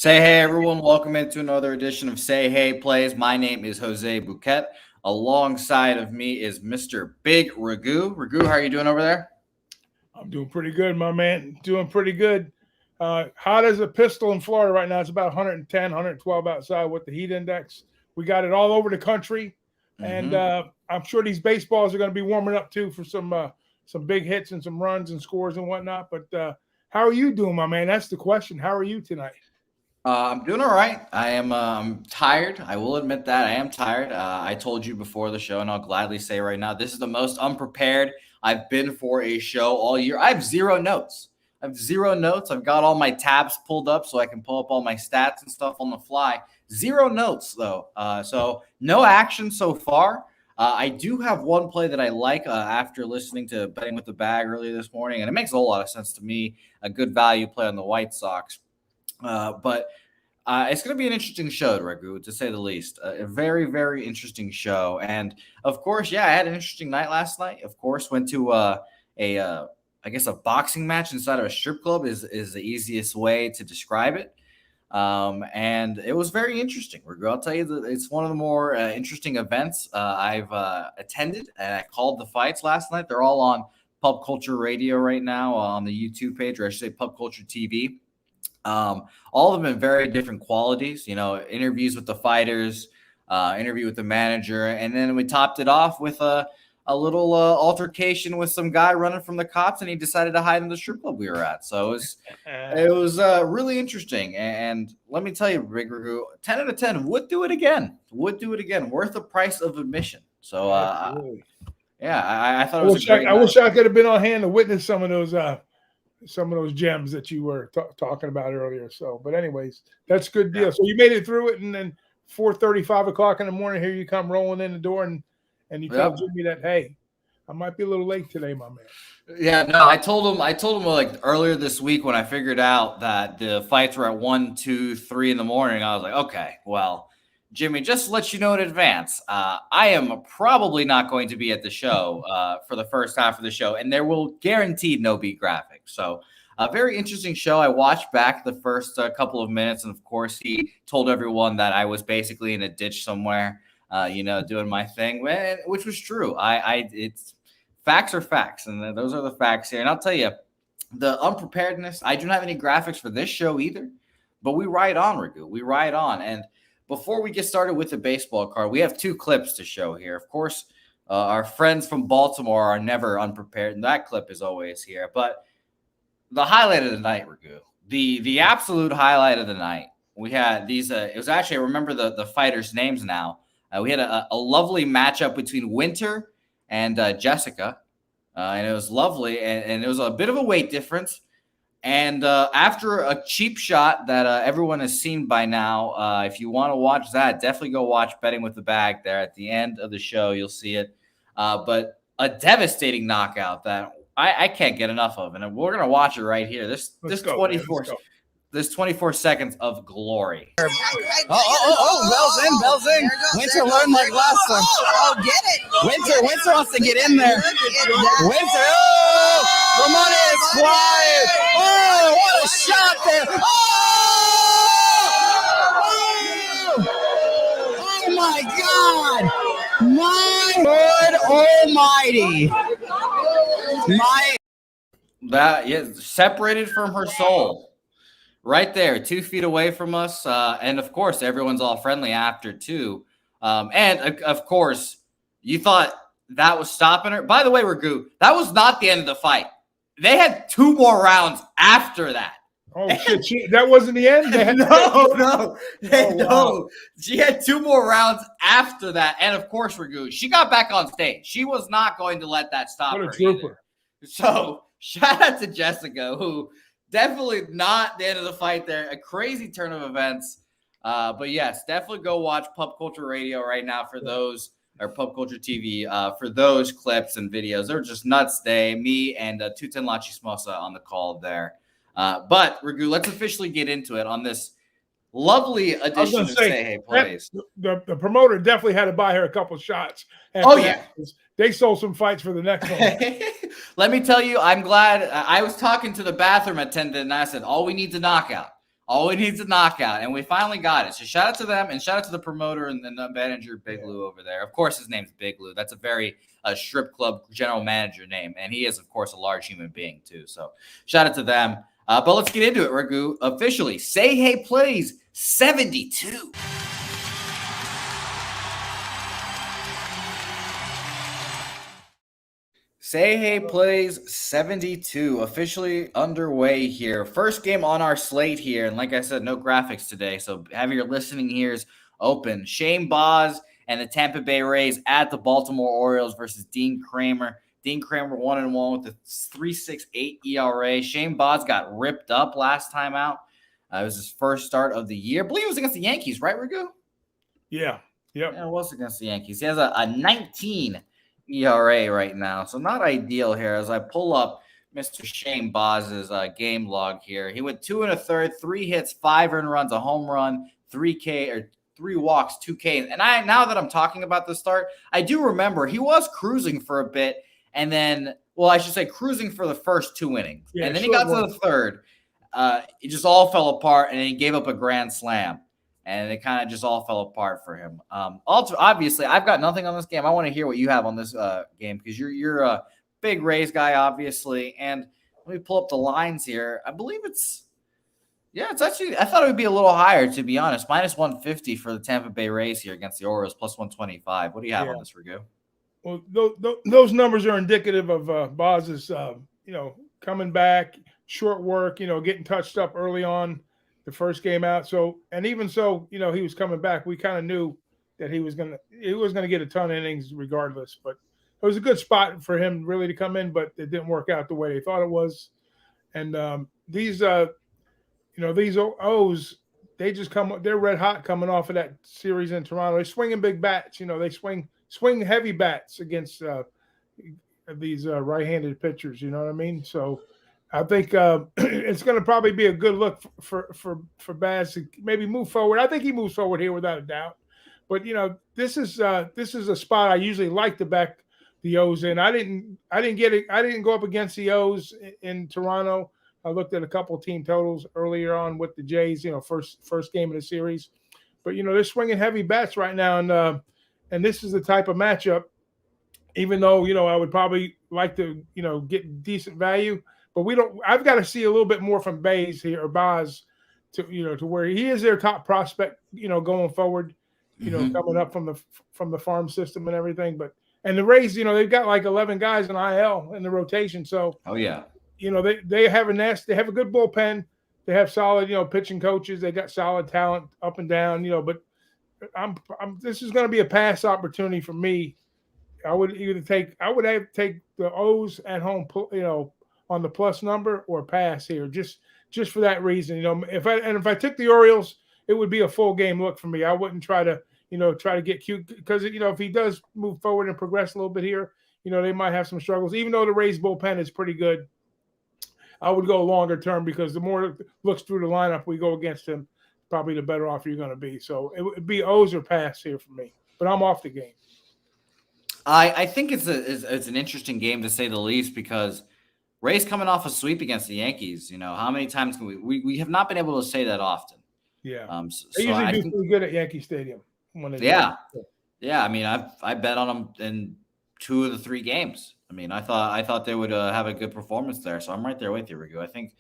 Say hey, everyone. Welcome into another edition of Say Hey Plays. My name is Jose Bouquett. Alongside of me is Mr. Big Ragu. Ragu, how are you doing over there? I'm doing pretty good, my man. Doing pretty good. Hot as a pistol in Florida right now. It's about 110, 112 outside with the heat index. We got it all over the country. And I'm sure these baseballs are going to be warming up too for some big hits and some runs and scores and whatnot. But how are you doing, my man? That's the question. How are you tonight? I'm doing all right. I'm tired. I will admit that I am tired. I told you before the show, and I'll gladly say right now, this is the most unprepared I've been for a show all year. I have zero notes. I've got all my tabs pulled up so I can pull up all my stats and stuff on the fly. Zero notes, though. So no action so far. I do have one play that I like after listening to Betting with the Bag earlier this morning, and it makes a whole lot of sense to me. A good value play on the White Sox. But it's going to be an interesting show, Ragu, to say the least. A very, very interesting show. And, of course, I had an interesting night last night. Of course, went to a boxing match inside of a strip club is the easiest way to describe it. And it was very interesting, Ragu. I'll tell you that it's one of the more interesting events I've attended. And I called the fights last night. They're all on Pub Culture Radio right now on the YouTube page, or I should say Pub Culture TV. All of them in very different qualities, interviews with the fighters, interview with the manager. And then we topped it off with a little altercation with some guy running from the cops, and he decided to hide in the strip club we were at. So it was really interesting. And let me tell you, Big Ragu, 10 out of 10 would do it again. Worth the price of admission. So, I thought it was I wish I could have been on hand to witness some of those gems that you were talking about earlier. So, but anyways, that's a good deal. Yeah. So you made it through it, and then 4:30, 5 o'clock in the morning, here you come rolling in the door, and you tell Jimmy that, hey, I might be a little late today, my man. Yeah, no, I told him like earlier this week when I figured out that the fights were at 1, 2, 3 in the morning. I was like, okay, well, Jimmy, just to let you know in advance, I am probably not going to be at the show for the first half of the show, and there will guaranteed no be graphics. So a very interesting show. I watched back the first couple of minutes, and of course, he told everyone that I was basically in a ditch somewhere, doing my thing, which was true. It's facts are facts, and those are the facts here. And I'll tell you, the unpreparedness. I don't have any graphics for this show either, but we ride on, Ragu. We ride on, and before we get started with the baseball card, we have 2 clips to show here. Of course, our friends from Baltimore are never unprepared, and that clip is always here. But the highlight of the night, Ragu, the absolute highlight of the night, we had these. It was actually, I remember the fighters' names now. We had a lovely matchup between Winter and Jessica, and it was lovely, and it was a bit of a weight difference. And after a cheap shot that everyone has seen by now, if you want to watch that, definitely go watch Betting with the Bag there. At the end of the show, you'll see it. But a devastating knockout that I can't get enough of. And we're going to watch it right here. This 24 seconds of glory. Bell's in. Winter learned like last time. Oh, get it. Winter wants to get in there. Winter, the money is flying. Oh, what a shot there. Oh my God. My Lord Almighty. Separated from her soul. Right there, 2 feet away from us. And, of course, everyone's all friendly after, too. And, of course, you thought that was stopping her. By the way, Ragu, that was not the end of the fight. They had 2 more rounds after that. Oh, shit. That wasn't the end? No. She had 2 more rounds after that. And, of course, Ragu, she got back on stage. She was not going to let that stop her. What a trooper. So, shout out to Jessica, who – definitely not the end of the fight there. A crazy turn of events. But yes, definitely go watch Pub Culture Radio right now for those, or Pub Culture TV for those clips and videos. They're just nuts today. Me and Tutin Lachismosa on the call there. But, Ragu, let's officially get into it on this lovely edition of Say Hey Plays. The promoter definitely had to buy her a couple shots. Oh, yeah. They sold some fights for the next one. Let me tell you, I'm glad. I was talking to the bathroom attendant, and I said, all we need is a knockout. All we need is a knockout, and we finally got it. So shout out to them, and shout out to the promoter and the manager, Big Lou, over there. Of course, his name's Big Lou. That's a very strip club general manager name, and he is, of course, a large human being, too. So shout out to them. But let's get into it, Ragu. Officially, Say Hey Plays 72. Say Hey Plays 72 officially underway here. First game on our slate here. And like I said, no graphics today. So have your listening ears open. Shane Boz and the Tampa Bay Rays at the Baltimore Orioles versus Dean Kramer. Dean Kramer 1-1 with a 3.68 ERA. Shane Boz got ripped up last time out. It was his first start of the year. I believe it was against the Yankees, right, Ragu? Yeah. Yep. Yeah, it was against the Yankees. He has a 19 ERA right now, so not ideal here. As I pull up Mr. Shane Boz's game log here, he went 2 1/3, 3 hits, 5 earned runs, a home run, 3 walks, 2 Ks. And now that I'm talking about the start, I do remember he was cruising for a bit, and then, well, I should say cruising for the first 2 innings, and then he got to the third. It just all fell apart, and he gave up a grand slam. And it kind of just all fell apart for him. Obviously, I've got nothing on this game. I want to hear what you have on this game because you're a big Rays guy, obviously. And let me pull up the lines here. I believe it's actually, I thought it would be a little higher, to be honest. Minus 150 for the Tampa Bay Rays here against the Orioles, plus 125. What do you have on this, Ragu? Well, those numbers are indicative of Boz's, coming back, short work, getting touched up early on the first game out. So, and even so, he was coming back. We kind of knew that he was gonna get a ton of innings regardless. But it was a good spot for him really to come in, but it didn't work out the way they thought it was. And these O's, they just they're red hot coming off of that series in Toronto. They're swinging big bats. They swing heavy bats against these right-handed pitchers. You know what I mean? So I think it's going to probably be a good look for Baz to maybe move forward. I think he moves forward here without a doubt. But this is a spot I usually like to back the O's in. I didn't get it. I didn't go up against the O's in Toronto. I looked at a couple of team totals earlier on with the Jays. First game of the series. But they're swinging heavy bats right now, and this is the type of matchup. Even though I would probably like to get decent value. But I've got to see a little bit more from Bays here, or Boz, to where he is their top prospect, going forward, coming up from the farm system and everything. And the Rays, they've got like 11 guys in IL in the rotation. So, oh yeah, they have they have a good bullpen. They have solid, pitching coaches. They got solid talent up and down, but this is going to be a pass opportunity for me. I would take the O's at home, on the plus number, or pass here, just for that reason. If I took the Orioles, it would be a full game look for me. I wouldn't try to get cute, because if he does move forward and progress a little bit here, they might have some struggles. Even though the Rays bullpen is pretty good, I would go longer term, because the more looks through the lineup we go against him, probably the better off you're going to be. So it would be O's or pass here for me. But I'm off the game. I think it's an interesting game, to say the least, because Rays coming off a sweep against the Yankees. How many times can we have not been able to say that often? Yeah. They usually do pretty good at Yankee Stadium. Yeah. I mean, I bet on them in 2 of the 3 games. I mean, I thought they would have a good performance there. So I'm right there with you, Rigu. I think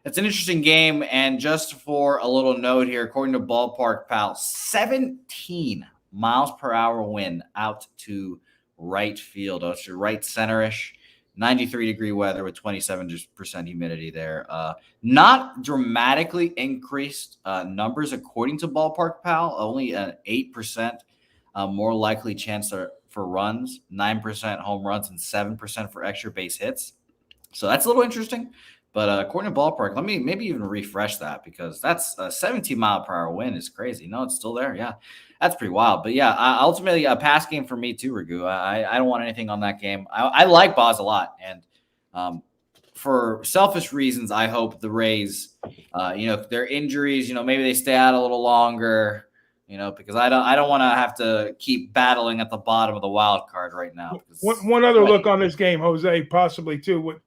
it's an interesting game. And just for a little note here, according to Ballpark Pal, 17 miles per hour wind out to right field, right center-ish. 93-degree weather with 27% humidity there. Not dramatically increased numbers according to Ballpark Pal. Only an 8% more likely chance for runs, 9% home runs, and 7% for extra base hits. So that's a little interesting. But according to Ballpark, let me maybe even refresh that, because that's a 17-mile-per-hour wind is crazy. No, it's still there. Yeah, that's pretty wild. But yeah, ultimately a pass game for me too, Ragu. I don't want anything on that game. I like Boz a lot, and for selfish reasons, I hope the Rays, if their injuries, maybe they stay out a little longer, because I don't want to have to keep battling at the bottom of the wild card right now. One other look on this game, Jose, possibly too.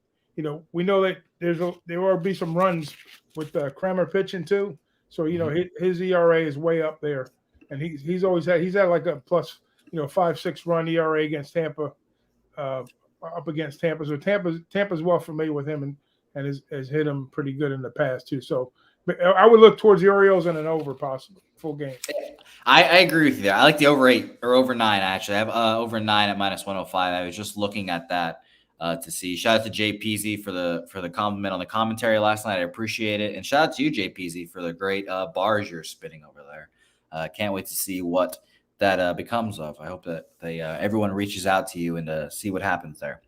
We know that there will be some runs with Kramer pitching too. So his ERA is way up there, and he's had like a plus 5-6 run ERA against Tampa, up against Tampa. So Tampa's well familiar with him and has hit him pretty good in the past too. So but I would look towards the Orioles and an over possibly full game. I agree with you there. I like the over 8 or over 9 actually. I have over 9 at -105. I was just looking at that to see. Shout out to Jay Peasy for the compliment on the commentary last night. I appreciate it, and shout out to you, Jay Peasy, for the great bars you're spitting over there. Can't wait to see what that becomes of. I hope that everyone reaches out to you and see what happens there.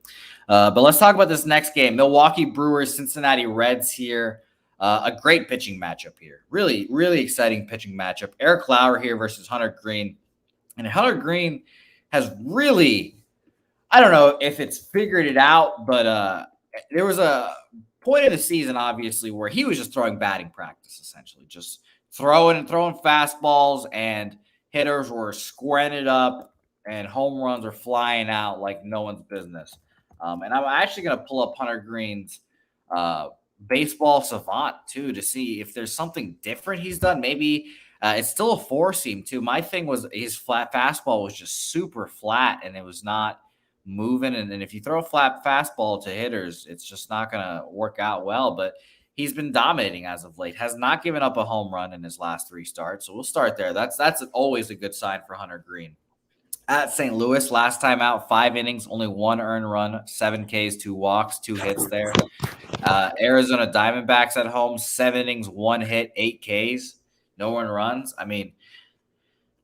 But let's talk about this next game: Milwaukee Brewers, Cincinnati Reds here. A great pitching matchup here. Really, really exciting pitching matchup. Eric Lauer here versus Hunter Green. And Hunter Green has really, I don't know if it's figured it out, but there was a point in the season, obviously, where he was just throwing batting practice, essentially. Just throwing fastballs, and hitters were squaring it up, and home runs are flying out like no one's business. And I'm actually going to pull up Hunter Green's baseball savant too to see if there's something different he's done. Maybe it's still a 4-seam too. My thing was his flat fastball was just super flat and it was not moving. And if you throw a flat fastball to hitters, it's just not going to work out well. But he's been dominating as of late. Has not given up a home run in his last 3 starts. So we'll start there. That's always a good sign for Hunter Green. At St. Louis, last time out, 5 innings, only 1 earned run, 7 Ks, 2 walks, 2 hits there. Arizona Diamondbacks at home, 7 innings, 1 hit, 8 Ks, no earned runs. I mean,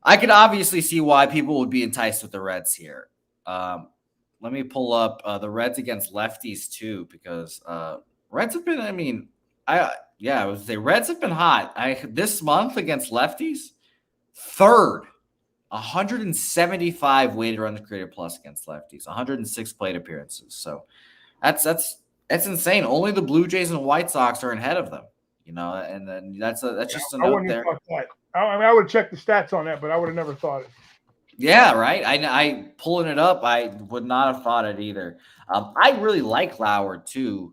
I could obviously see why people would be enticed with the Reds here. Let me pull up the Reds against lefties too, because Reds have been, the Reds have been hot. This month against lefties, 3rd. 175 weighted runs created plus against lefties, 106 plate appearances. So that's insane. Only the Blue Jays and White Sox are ahead of them, and then that's just a note there. I would check the stats on that, but I would have never thought it. Yeah, right. I pulling it up, I would not have thought it either. I really like Lauer too.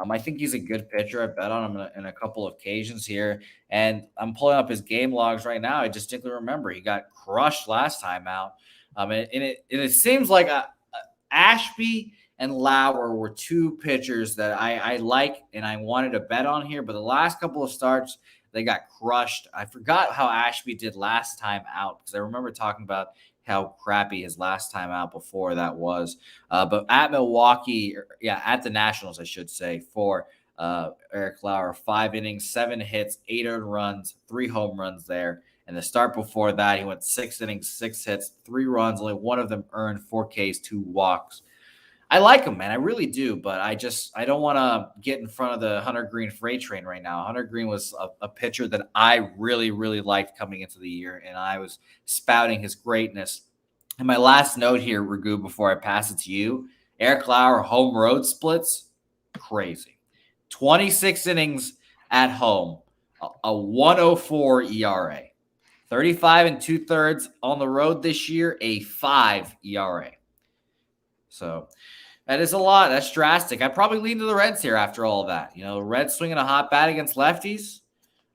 I think he's a good pitcher. I bet on him in a couple of occasions here. And I'm pulling up his game logs right now. I distinctly remember he got crushed last time out. And it seems like Ashby and Lauer were 2 pitchers that I like and I wanted to bet on here. But the last couple of starts, they got crushed. I forgot how Ashby did last time out because I remember talking about how crappy his last time out before that was. But at Milwaukee, at the Nationals, I should say, for Eric Lauer, 5 innings, 7 hits, 8 earned runs, 3 home runs there. And the start before that, he went 6 innings, 6 hits, 3 runs, only one of them earned, 4 Ks, 2 walks. I like him, man. I really do. But I don't want to get in front of the Hunter Green freight train right now. Hunter Green was a pitcher that I really, really liked coming into the year, and I was spouting his greatness. And my last note here, Raghu, before I pass it to you, Eric Lauer home road splits, crazy. 26 innings at home, a 1.04 ERA. 35 2/3 on the road this year, a 5 ERA. So that is a lot. That's drastic. I probably lean to the Reds here after all of that. The Reds swinging a hot bat against lefties.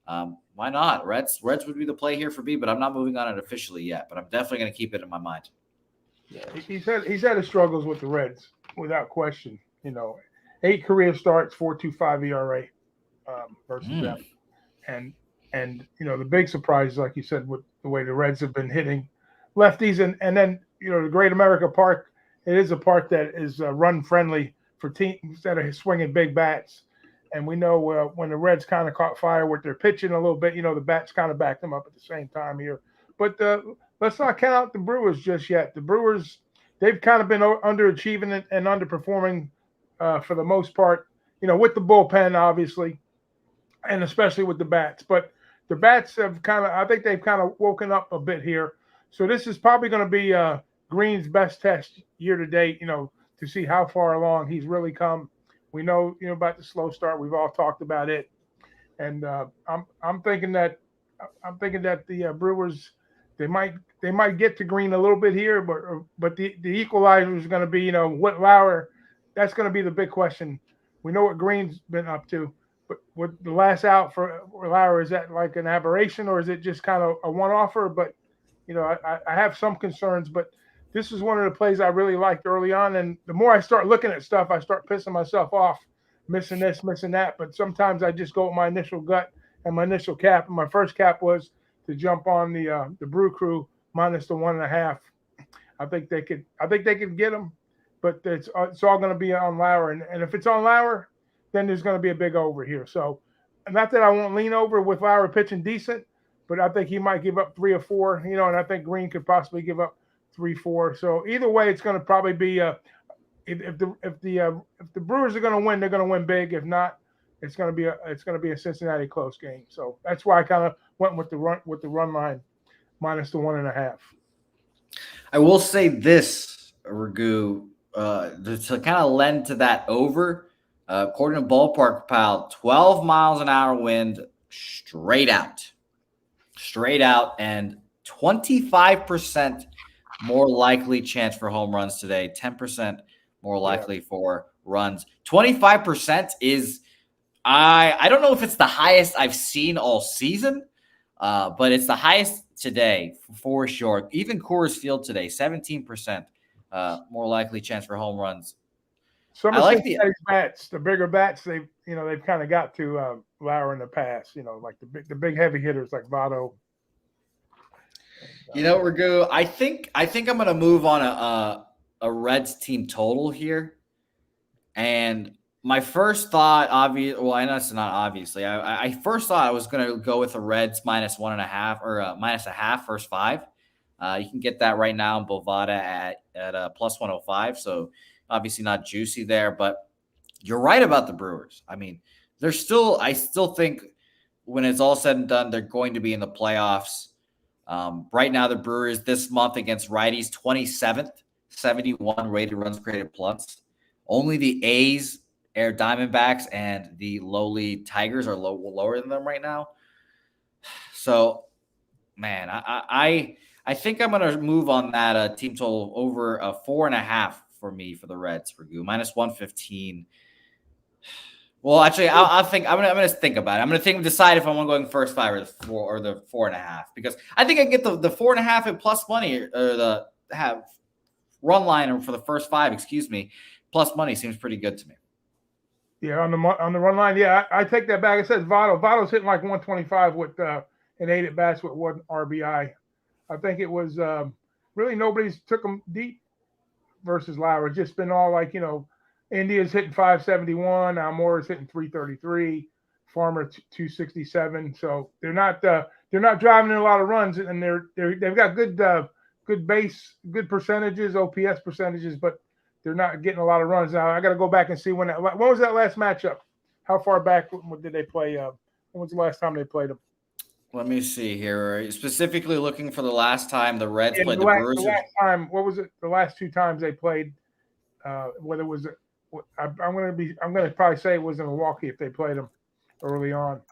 Why not? Reds would be the play here for me, but I'm not moving on it officially yet. But I'm definitely going to keep it in my mind. Yeah, he's had his struggles with the Reds without question. 8 career starts, 4.25 ERA versus them, and the big surprise, like you said, with the way the Reds have been hitting lefties, and then the Great America Park. It is a park that is run friendly for teams that are swinging big bats. And we know when the Reds kind of caught fire with their pitching a little bit, the bats kind of backed them up at the same time here. But let's not count out the Brewers just yet. The Brewers, they've kind of been underachieving and underperforming for the most part, with the bullpen, obviously, and especially with the bats. But the bats have I think they've kind of woken up a bit here. So this is probably going to be Green's best test year to date, to see how far along he's really come. We know, about the slow start. We've all talked about it, and I'm thinking that the Brewers they might get to Green a little bit here, but the equalizer is going to be what Lauer. That's going to be the big question. We know what Green's been up to, But with the last out for Lauer, is that like an aberration or is it just kind of a one-offer? But I have some concerns, but this is one of the plays I really liked early on. And the more I start looking at stuff, I start pissing myself off, missing this, missing that. But sometimes I just go with my initial gut and my initial cap. And my first cap was to jump on the Brew Crew minus the 1.5. I think they could get them, but it's all going to be on Lauer. And if it's on Lauer, then there's going to be a big over here. So, not that I won't lean over with Lauer pitching decent, but I think he might give up 3 or 4, and I think Green could possibly give up 3, 4. So either way, it's going to probably be if the Brewers are going to win, they're going to win big. If not, it's going to be a Cincinnati close game. So that's why I kind of went with the run line minus the 1.5. I will say this, Ragu, to kind of lend to that over. According to Ballpark Pal, 12 miles an hour wind straight out, and 25% more likely chance for home runs today, 10% more likely for runs. 25% is, I don't know if it's the highest I've seen all season, but it's the highest today for sure. Even Coors Field today, 17% more likely chance for home runs. Some of Cincinnati's bats, the bigger bats, they've kind of got to Lauer in the past. Like the big heavy hitters like Votto. Ragu, I think I'm going to move on a Reds team total here, and my first thought, I know it's not obviously. I first thought I was going to go with the Reds minus 1.5 or minus a half first 5. You can get that right now in Bovada at plus 105. So obviously not juicy there, but you're right about the Brewers. I mean, I still think when it's all said and done, they're going to be in the playoffs. Right now, the Brewers this month against righties, 27th, 71 rated runs created plus. Only the A's, Air Diamondbacks, and the lowly Tigers are lower than them right now. So, man, I think I'm going to move on that team total over a 4.5 for me for the Reds for Goo minus 115. Well, actually, I'm going to think about it. I'm going to decide if I'm going first 5 or the 4 or the 4.5 because I think I can get the 4.5 at plus money or the run line for the first 5. Excuse me, plus money seems pretty good to me. Yeah, on the run line, yeah, I take that back. It says Votto. Votto's hitting like 125 with an 8 at bats with 1 RBI. I think it was really nobody's took him deep versus Lauer. It's just been all like India's hitting 571. Almora's hitting 333. Farmer 267. So they're not driving in a lot of runs, and they've got good base, good percentages, OPS percentages, but they're not getting a lot of runs. Now I got to go back and see when was that last matchup? How far back did they play? When was the last time they played them? Let me see here. Specifically looking for the last time the Reds played the Brewers. The last time, what was it? The last 2 times they played, whether it was, I'm going to probably say it was in Milwaukee if they played them early on.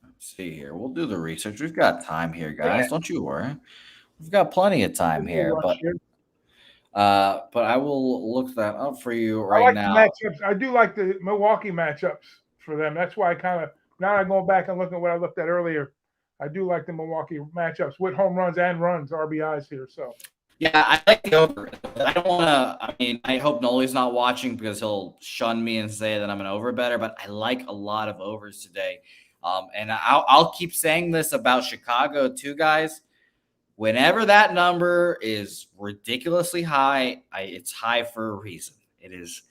Let's see here. We'll do the research. We've got time here, guys. Yeah. Don't you worry. We've got plenty of time here, but I will look that up for you right now. I do like the Milwaukee matchups for them. That's why now I'm going back and looking at what I looked at earlier. I do like the Milwaukee matchups with home runs and runs, RBIs here. So yeah, I like the over. I don't want to. I mean, I hope Noli's not watching because he'll shun me and say that I'm an over better. But I like a lot of overs today, and I'll keep saying this about Chicago too, guys. Whenever that number is ridiculously high, it's high for a reason. It is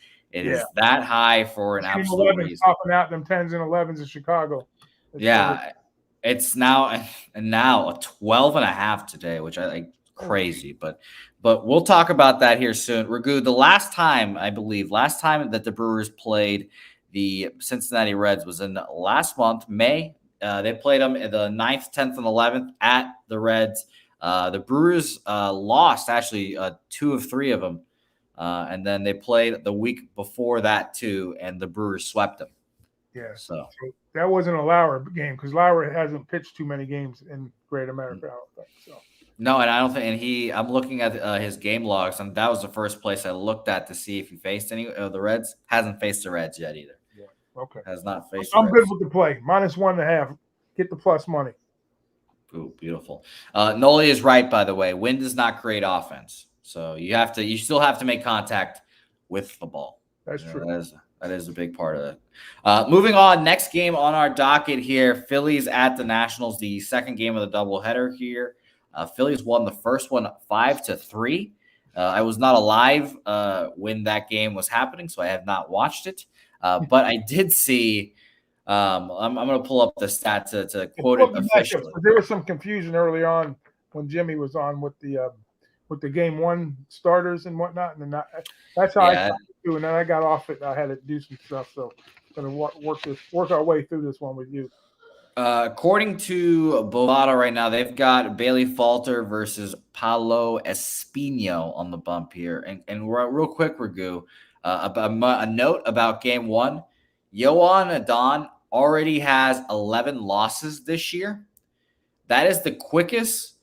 that high for an absolute reason. Popping out them 10s and 11s in Chicago. It's now a 12.5 today, which I like crazy. But we'll talk about that here soon. Ragu, the last time that the Brewers played the Cincinnati Reds was in last month, May. They played them the 9th, 10th, and 11th at the Reds. The Brewers lost actually 2 of 3 of them. And then they played the week before that too, and the Brewers swept them. Yeah. So that wasn't a Lauer game because Lauer hasn't pitched too many games in Great America, I don't think. So. No, and I don't think. And I'm looking at his game logs, and that was the first place I looked at to see if he faced any of the Reds. Hasn't faced the Reds yet either. Yeah. Okay. Has not faced. I'm good with the play. -1.5. Get the plus money. Ooh, beautiful. Noli is right, by the way. Wind does not create offense, so you still have to make contact with the ball. That's true. That is a big part of it. Moving on, next game on our docket here: Phillies at the Nationals, the second game of the doubleheader here. Phillies won the first one 5-3. I was not alive when that game was happening, so I have not watched it. But I did see. I'm going to pull up the stat to quote it officially. There was some confusion early on when Jimmy was on with the game one starters and whatnot, and then that's how I got to. And then I got off it. I had to do some stuff, so I'm going to work our way through this one with you. According to Bovada right now, they've got Bailey Falter versus Paulo Espino on the bump here. And real quick, Ragu, a note about game one. Yohan Adon already has 11 losses this year. That is the quickest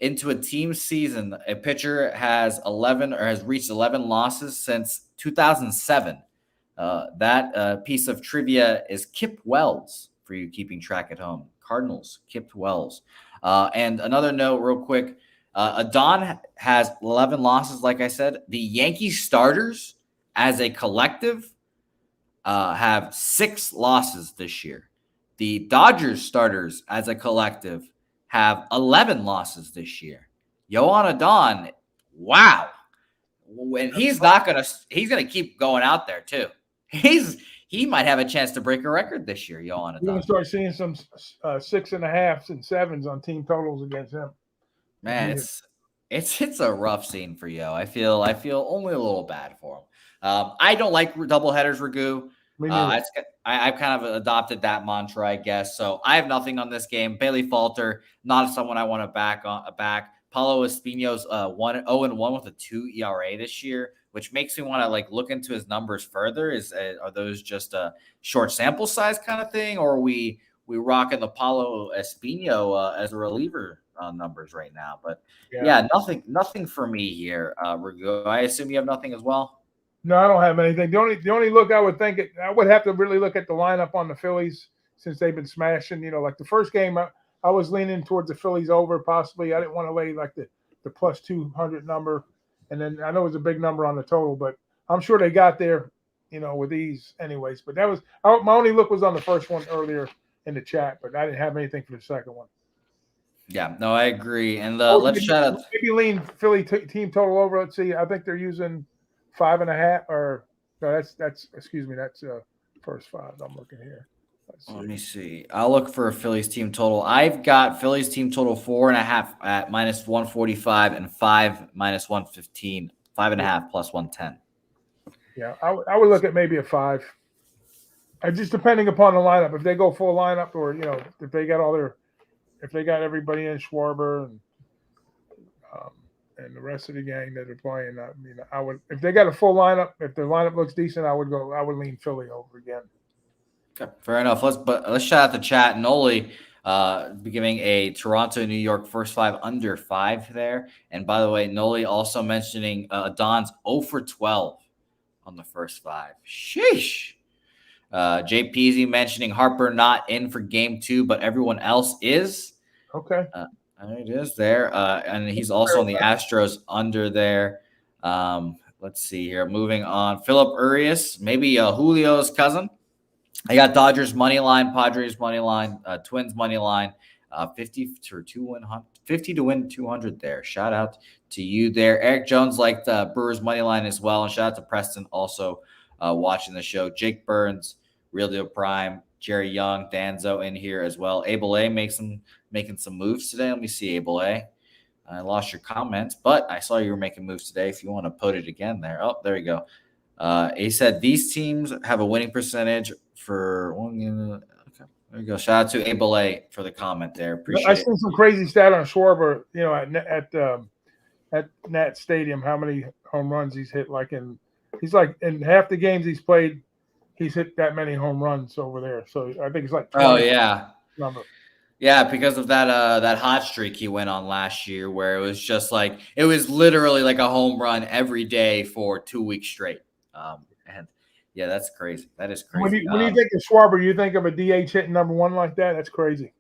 into a team season a pitcher has 11 or has reached 11 losses since 2007. That piece of trivia is Kip Wells for you keeping track at home. Cardinals, Kip Wells. And another note real quick, Adon has 11 losses, like I said. The Yankees starters as a collective have 6 losses this year. The Dodgers starters as a collective have 11 losses this year. Yohan Adon, wow. And he's gonna keep going out there too. He might have a chance to break a record this year, Yohan Adon. You're gonna start seeing some 6.5s and 7s on team totals against him. Man, it's a rough scene for Yo. I feel only a little bad for him. I don't like doubleheaders, Ragu. I've kind of adopted that mantra, I guess. So I have nothing on this game. Bailey Falter, not someone I want to back. Paulo Espino's 0-1 with a 2 ERA this year, which makes me want to look into his numbers further. Are those just a short sample size kind of thing, or are we rocking the Paulo Espino as a reliever numbers right now? But yeah, nothing for me here. I assume you have nothing as well. No, I don't have anything. The only look I would think I would have to really look at the lineup on the Phillies since they've been smashing. Like the first game, I was leaning towards the Phillies over possibly. I didn't want to lay the plus 200 number, and then I know it was a big number on the total, but I'm sure they got there, with ease anyways. But that was my only look was on the first one earlier in the chat, but I didn't have anything for the second one. Yeah, no, I agree. And let's shout out. Maybe lean Philly team total over. Let's see. I think they're using 5.5 or no, that's excuse me, that's first 5. I'm looking here. Let me see. I'll look for a Phillies team total. I've got Phillies team total 4.5 at -145 and 5 -115, 5.5 plus 110. Yeah, I would look at maybe a 5. Just depending upon the lineup. If they go full lineup, or if they got everybody in Schwarber and the rest of the gang that are playing, I would, if they got a full lineup, if the lineup looks decent, I would lean Philly over again. Okay, fair enough. Let's shout out the chat. Noli be giving a Toronto, New York first 5 under 5 there. And by the way, Noli also mentioning Don's 0 for 12 on the first 5. Sheesh. JPZ mentioning Harper not in for game 2, but everyone else is. Okay. It is there. And he's also on the Astros under there. Let's see here. Moving on. Philip Urias, maybe Julio's cousin. I got Dodgers money line, Padres money line, Twins money line, 50 to win 200 there. Shout out to you there. Eric Jones liked Brewers money line as well. And shout out to Preston also watching the show. Jake Burns, Real Deal Prime, Jerry Young, Danzo in here as well. Abel A making some moves today. Let me see, Abel A. I lost your comments, but I saw you were making moves today. If you want to put it again there. Oh, there you go. He said these teams have a winning percentage for one game. Okay, there you go. Shout out to Abel A for the comment there. Appreciate it. I seen some crazy stat on Schwarber, at Nat Stadium, how many home runs he's hit. He's in half the games he's played, he's hit that many home runs over there. So I think it's 20 oh yeah. Number. Yeah, because of that hot streak he went on last year, where it was just it was literally like a home run every day for 2 weeks straight. And Yeah, that's crazy. That is When crazy. you think of Schwarber, you think of a DH hitting number one like that? That's crazy.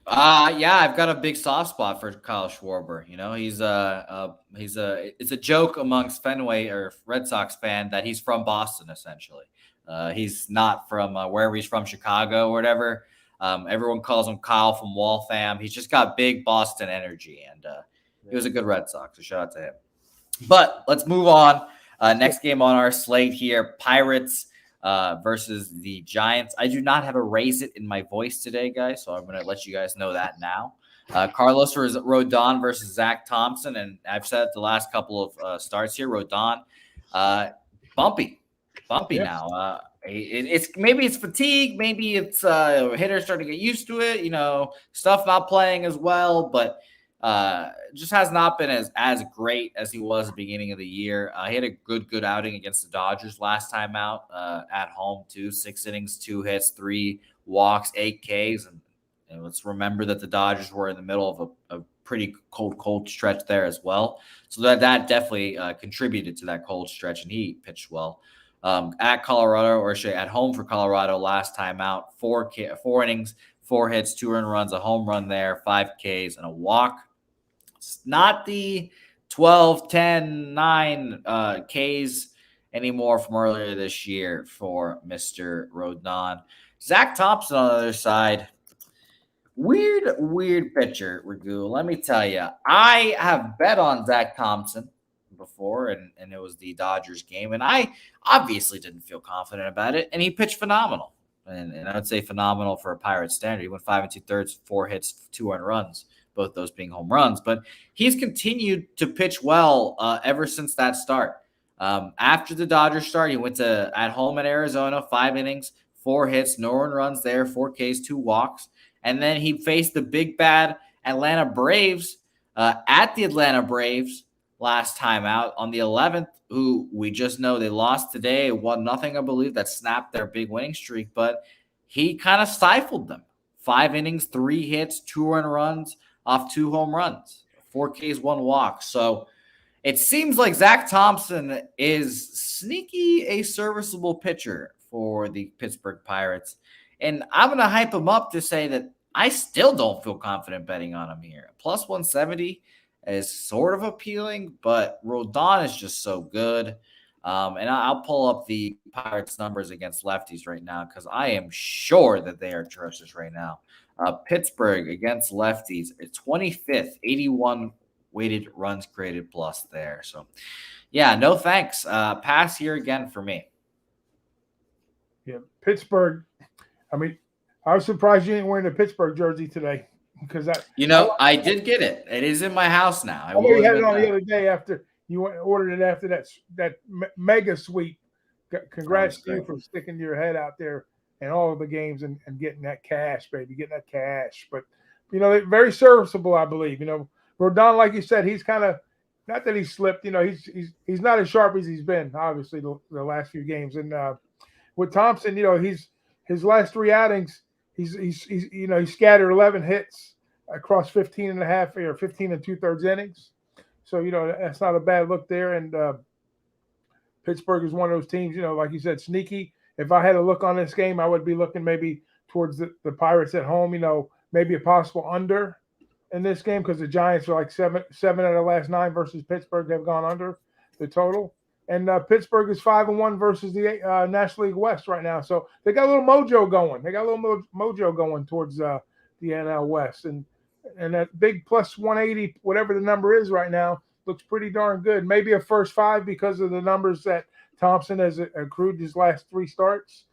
Yeah, I've got a big soft spot for Kyle Schwarber. You know, it's a joke amongst Fenway or Red Sox fan that he's from Boston. Essentially, he's not from wherever he's from, Chicago or whatever. Everyone calls him Kyle from Waltham. He's just got big Boston energy, and he was a good Red Sox. So shout out to him. But let's move on. Next game on our slate here: Pirates versus the Giants. I do not have a raise it in my voice today, guys, so I'm going to let you guys know that now. Carlos Rodon versus Zach Thompson, and I've said it the last couple of starts here. Rodon, bumpy now. It's maybe it's fatigue, maybe it's hitters starting to get used to it. You know, stuff not playing as well, but just has not been as great as he was at the beginning of the year. He had a good outing against the Dodgers last time out at home too. 6 innings, 2 hits, 3 walks, 8 Ks, and let's remember that the Dodgers were in the middle of a pretty cold stretch there as well. So that definitely contributed to that cold stretch, and he pitched well. At Colorado, or actually at home for Colorado last time out, 4 innings, 4 hits, 2 earned runs, a home run there, 5 Ks, and a walk. It's not the 12, 10, 9 Ks anymore from earlier this year for Mr. Rodon. Zach Thompson on the other side, weird pitcher, Ragu. Let me tell you, I have bet on Zach Thompson before, and it was the Dodgers game, and I obviously didn't feel confident about it, and he pitched phenomenal. And I would say phenomenal for a Pirates standard. He went 5 2/3, 4 hits, 2 earned runs, both those being home runs. But he's continued to pitch well ever since that start. After the Dodgers start, he went to at home in Arizona, 5 innings, 4 hits, no earned runs there, 4 Ks, 2 walks. And then he faced the big bad Atlanta Braves at the Atlanta Braves last time out on the 11th, who we just know they lost today, 1-0, I believe, that snapped their big winning streak, but he kind of stifled them. 5 innings, 3 hits, 2 earned runs off 2 home runs, 4 Ks, 1 walk. So it seems like Zach Thompson is sneaky a serviceable pitcher for the Pittsburgh Pirates. And I'm going to hype him up to say that I still don't feel confident betting on him here. Plus 170 is sort of appealing, but Rodon is just so good. And I'll pull up the Pirates numbers against lefties right now because I am sure that they are atrocious right now. Pittsburgh against lefties, 25th, 81 weighted runs created plus there. So, yeah, no thanks. Pass here again for me. Yeah, Pittsburgh. I mean, I was surprised you didn't wear the Pittsburgh jersey today because that. I did get it. It is in my house now. I know you had it on the other day after you went and ordered it after that mega sweep. Congrats to you for sticking your head out there in all of the games and getting that cash, baby, getting that cash. But very serviceable, I believe. Rodon, like you said, he's kind of not that he slipped. He's not as sharp as he's been, obviously, the last few games. And with Thompson, his last 3 outings, he scattered 11 hits across 15 and a half or 15 2/3 innings. So, that's not a bad look there. And Pittsburgh is one of those teams, like you said, sneaky. If I had a look on this game, I would be looking maybe towards the Pirates at home, maybe a possible under in this game because the Giants are like 7 out of the last 9 versus Pittsburgh have gone under the total. And Pittsburgh is 5-1 versus the National League West right now. So they got a little mojo going. They got a little mojo going towards the NL West. And that big plus 180, whatever the number is right now, looks pretty darn good. Maybe a first 5 because of the numbers that Thompson has accrued his last 3 starts.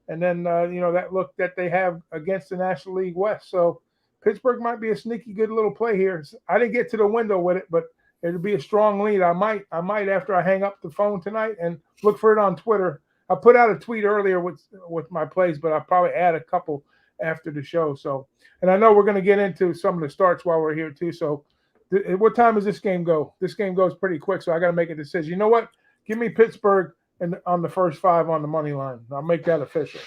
And then, that look that they have against the National League West. So Pittsburgh might be a sneaky good little play here. I didn't get to the window with it, but it'll be a strong lead. I might after I hang up the phone tonight and look for it on Twitter. I put out a tweet earlier with my plays, but I'll probably add a couple after the show. So, and I know we're going to get into some of the starts while we're here too. So, what time does this game go? This game goes pretty quick, so I got to make a decision. You know what? Give me Pittsburgh on the first 5 on the money line. I'll make that official.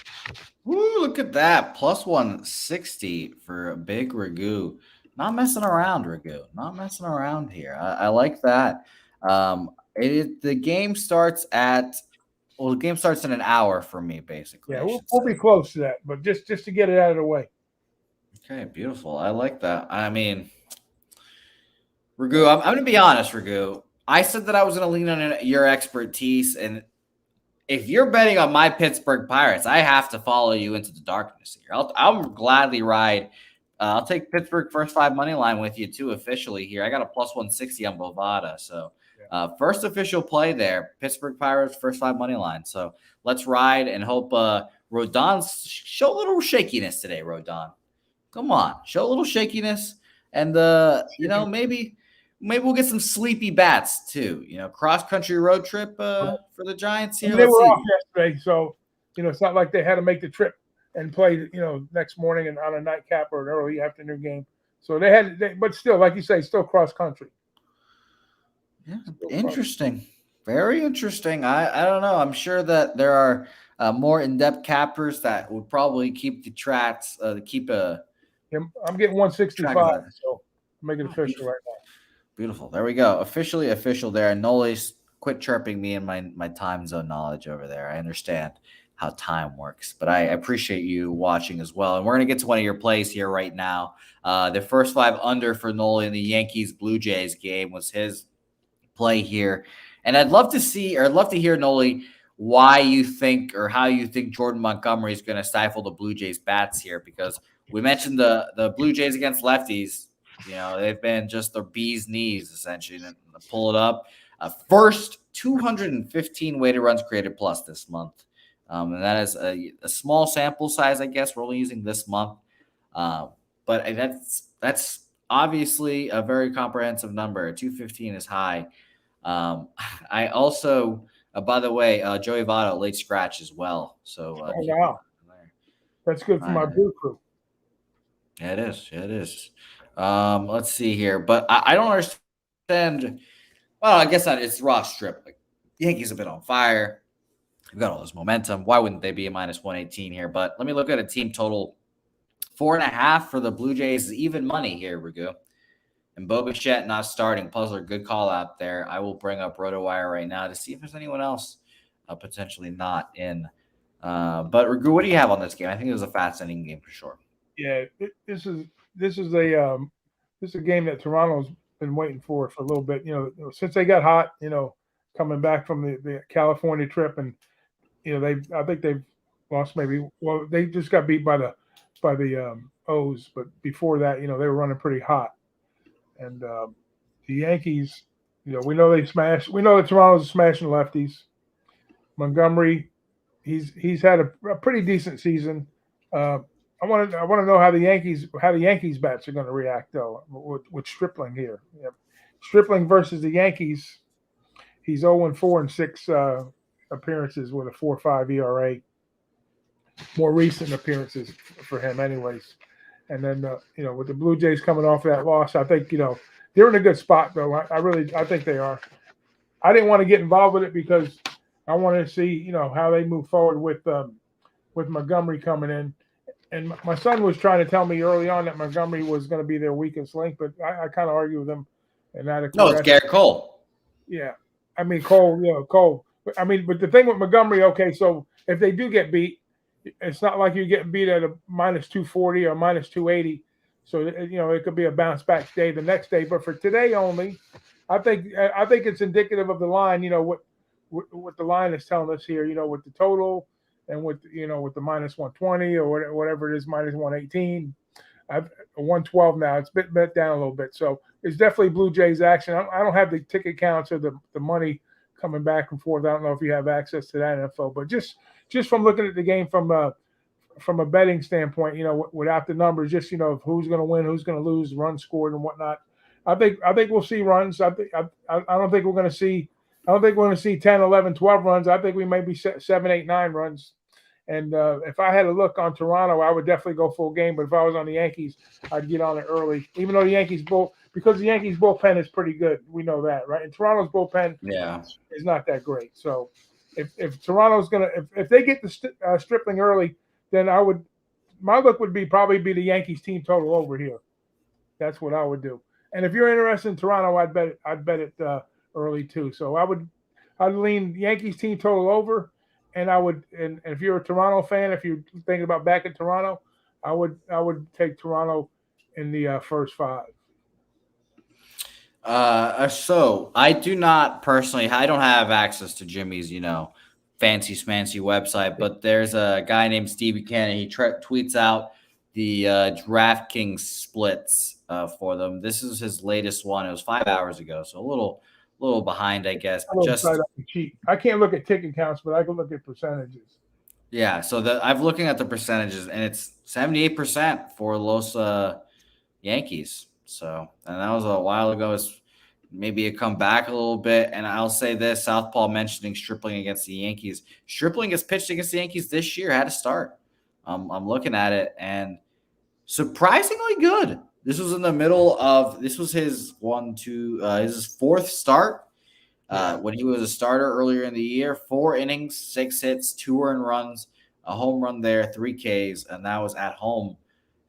Ooh, look at that. Plus 160 for a big Ragu. Not messing around, Ragu. Not messing around here. I like that. The game starts at Well, the game starts in an hour for me, basically. Yeah, I we'll, should we'll say. be close to that, but just to get it out of the way. Okay, beautiful. I like that. I mean, Ragu, I'm going to be honest, Ragu. I said that I was going to lean on your expertise, and if you're betting on my Pittsburgh Pirates, I have to follow you into the darkness here. I'll gladly ride. I'll take Pittsburgh first 5 money line with you too officially here. I got a plus 160 on Bovada, so first official play there. Pittsburgh Pirates first 5 money line. So let's ride and hope Rodon show a little shakiness today. Rodon, come on, show a little shakiness, and maybe we'll get some sleepy bats too. Cross country road trip for the Giants here. They Let's were see. off yesterday, so it's not like they had to make the trip and play next morning and on a nightcap or an early afternoon game. So but still, like you say, still cross country. Yeah, interesting, very interesting. I don't know. I'm sure that there are more in-depth cappers that would probably keep the tracks keep a. I'm getting 165, so make it official right now. Beautiful. There we go. Officially official there. Noli's quit chirping me and my time zone knowledge over there. I understand how time works, but I appreciate you watching as well. And we're going to get to one of your plays here right now. The first 5 under for Noli in the Yankees Blue Jays game was his play here. And I'd love to hear, Noli, why you think or how you think Jordan Montgomery is going to stifle the Blue Jays bats here, because we mentioned the Blue Jays against lefties. They've been just the bee's knees, essentially. And pull it up. First 215 weighted runs created plus this month. And that is a small sample size, I guess. We're only using this month. But that's obviously a very comprehensive number. 215 is high. I also, by the way, Joey Votto, late scratch as well. So, wow. That's good for my Blue Crew. Yeah, it is. Yeah, it is. Let's see here. But I don't understand. Well, I guess it's raw strip. Like, the Yankees have been on fire. We've got all this momentum. Why wouldn't they be a minus 118 here? But let me look at a team total. 4.5 for the Blue Jays is even money here, Ragu. And Bo Bichette not starting. Puzzler, good call out there. I will bring up RotoWire right now to see if there's anyone else potentially not in. But Ragu, what do you have on this game? I think it was a fascinating game for sure. Yeah, this is a game that Toronto's been waiting for a little bit. Since they got hot, coming back from the California trip, and I think they've lost they just got beat by the O's, but before that, they were running pretty hot. And the Yankees, we know they smash. We know that Toronto's smashing lefties. Montgomery, he's had a pretty decent season. I want to know how the Yankees bats are going to react though with Stripling here. Yeah. Stripling versus the Yankees, he's 0-4 in 6 appearances with a 4.5 ERA. More recent appearances for him, anyways. And then with the Blue Jays coming off of that loss, I think they're in a good spot though. I think they are. I didn't want to get involved with it because I wanted to see how they move forward with Montgomery coming in. And my son was trying to tell me early on that Montgomery was going to be their weakest link, but I kind of argue with him. And no, it's Garrett Cole. Yeah, I mean Cole. Cole. But the thing with Montgomery, okay, so if they do get beat, it's not like you're getting beat at a minus 240 or minus 280. So it could be a bounce back day the next day. But for today only, I think it's indicative of the line. What the line is telling us here. With the total. And with the minus 120 or whatever it is, minus 118, I've 112 now. It's bet down a little bit, so it's definitely Blue Jays action. I don't have the ticket counts or the money coming back and forth. I don't know if you have access to that info, but just from looking at the game from a betting standpoint, without the numbers, just who's going to win, who's going to lose, runs scored, and whatnot. I think we'll see runs. I don't think we're going to see. I don't think we're going to see 10, 11, 12 runs. I think we may be 7, 8, 9 runs. And if I had a look on Toronto, I would definitely go full game. But if I was on the Yankees, I'd get on it early. Even though the Yankees bullpen is pretty good. We know that, right? And Toronto's bullpen is not that great. So if Toronto's going to – if they get the Stripling early, then my look would probably be the Yankees team total over here. That's what I would do. And if you're interested in Toronto, I'd bet it early too. So I'd lean Yankees team total over, and I would, and if you're a Toronto fan, if you're thinking about back in Toronto, I would take Toronto in the first 5. So I do not personally, I don't have access to Jimmy's, fancy smancy website, but there's a guy named Steve Buchanan. He tweets out the DraftKings splits for them. This is his latest one. It was 5 hours ago, so a little behind, I guess. I can't look at ticket counts, but I can look at percentages. Yeah, so I'm looking at the percentages, and it's 78% for Los Yankees. So, and that was a while ago. It's maybe it come back a little bit. And I'll say this: Southpaw mentioning Stripling against the Yankees. Stripling has pitched against the Yankees this year. Had to start. I'm looking at it, and surprisingly good. This was in the middle of. This was his his 4th start. When he was a starter earlier in the year, 4 innings, 6 hits, 2 earned runs, a home run there, 3 Ks, and that was at home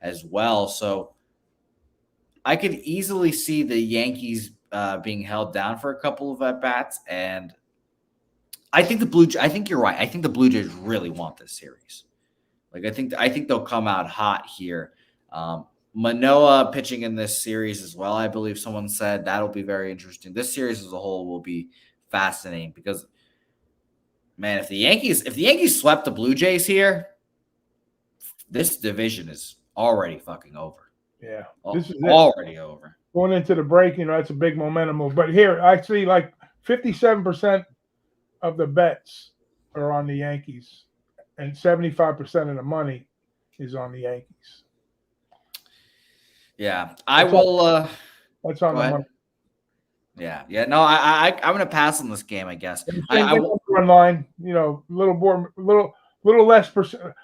as well. So I could easily see the Yankees being held down for a couple of at bats, and I think you're right. I think the Blue Jays really want this series. Like I think they'll come out hot here. Manoah pitching in this series as well. I believe someone said that'll be very interesting. This series as a whole will be fascinating because, man, if the Yankees swept the Blue Jays here, this division is already fucking over. Yeah, this is already over. Going into the break, that's a big momentum move. But here, I see like 57% of the bets are on the Yankees, and 75% of the money is on the Yankees. Yeah, I will. That's on the money. Yeah. No, I'm gonna pass on this game. I guess. I run line. Little less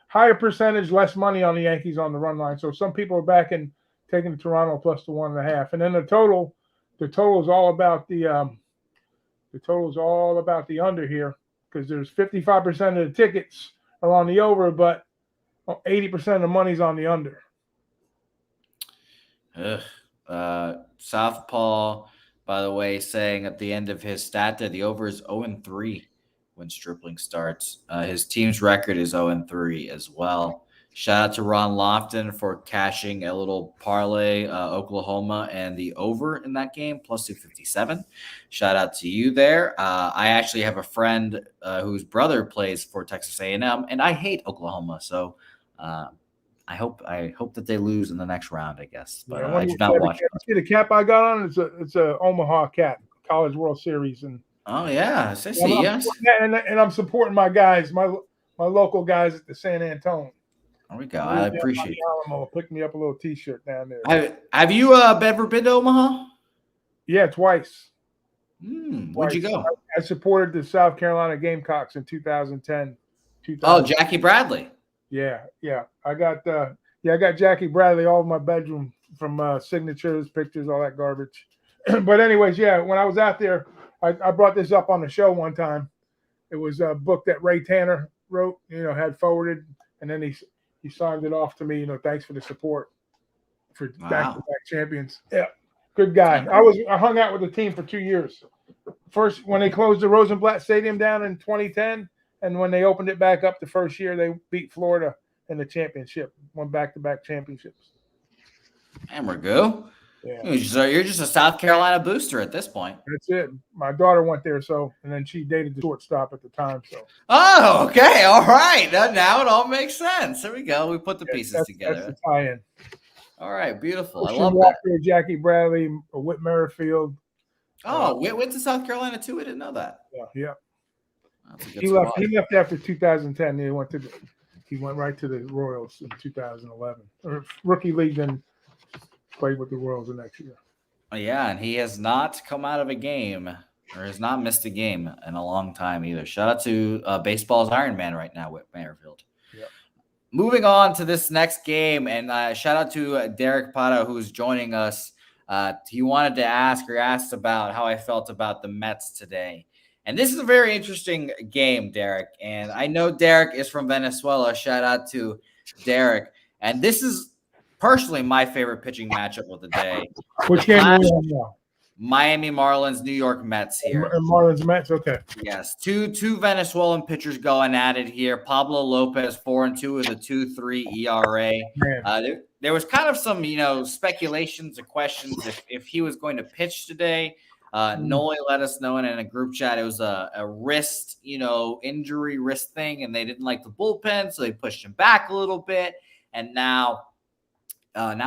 higher percentage, less money on the Yankees on the run line. So some people are backing taking Toronto plus the 1.5, and then the total is all about the under here because there's 55% of the tickets are on the over, but 80% of the money's on the under. Southpaw, by the way, saying at the end of his stat there, the over is 0-3 when Stripling starts. His team's record is 0-3 as well. Shout out to Ron Lofton for cashing a little parlay, Oklahoma and the over in that game, plus 257. Shout out to you there. I actually have a friend whose brother plays for Texas A&M, and I hate Oklahoma, so I hope that they lose in the next round, I guess. But I do not watch. See the cap I got on? It's a Omaha cap, College World Series, and oh yeah, yes. And I'm supporting my guys, my local guys at the San Antonio. There we go. I appreciate it. Pick me up a little T-shirt down there. Have you ever been to Omaha? Yeah, twice. Where'd you go? I supported the South Carolina Gamecocks in 2010. Oh, Jackie Bradley. Yeah. I got Jackie Bradley all in my bedroom from signatures, pictures, all that garbage. But anyways, yeah, when I was out there, I brought this up on the show one time. It was a book that Ray Tanner wrote, had forwarded, and then he signed it off to me, thanks for the support for back-to-back champions. Yeah, good guy. I hung out with the team for 2 years. First, when they closed the Rosenblatt Stadium down in 2010, and when they opened it back up the first year, they beat Florida in the championship, won back-to-back championships. And we're good. Yeah. You're just a South Carolina booster at this point. That's it. My daughter went there, and then she dated the shortstop at the time. So. Oh, okay, all right. Now it all makes sense. There we go. We put the pieces together. That's the tie-in. All right, beautiful. I love that. Jackie Bradley, Whit Merrifield. Oh, went to South Carolina too. I didn't know that. Yeah. He left after 2010. He went right to the Royals in 2011, or rookie league, then played with the Royals the next year. Yeah, and he has not come out of a game or has not missed a game in a long time either. Shout out to baseball's Iron Man right now with Merrifield. Yeah. Moving on to this next game, and shout out to Derek Pato, who's joining us. He wanted to asked about how I felt about the Mets today. And this is a very interesting game, Derek. And I know Derek is from Venezuela. Shout out to Derek. And this is personally my favorite pitching matchup of the day. Which game are we on now? Miami Marlins, New York Mets here. Marlins, Mets, okay. Yes, two Venezuelan pitchers going at it here. Pablo Lopez 4-2 with a 2.3 ERA. There was kind of some speculations or questions if he was going to pitch today. Noli let us know in a group chat it was a wrist injury wrist thing, and they didn't like the bullpen, so they pushed him back a little bit, and now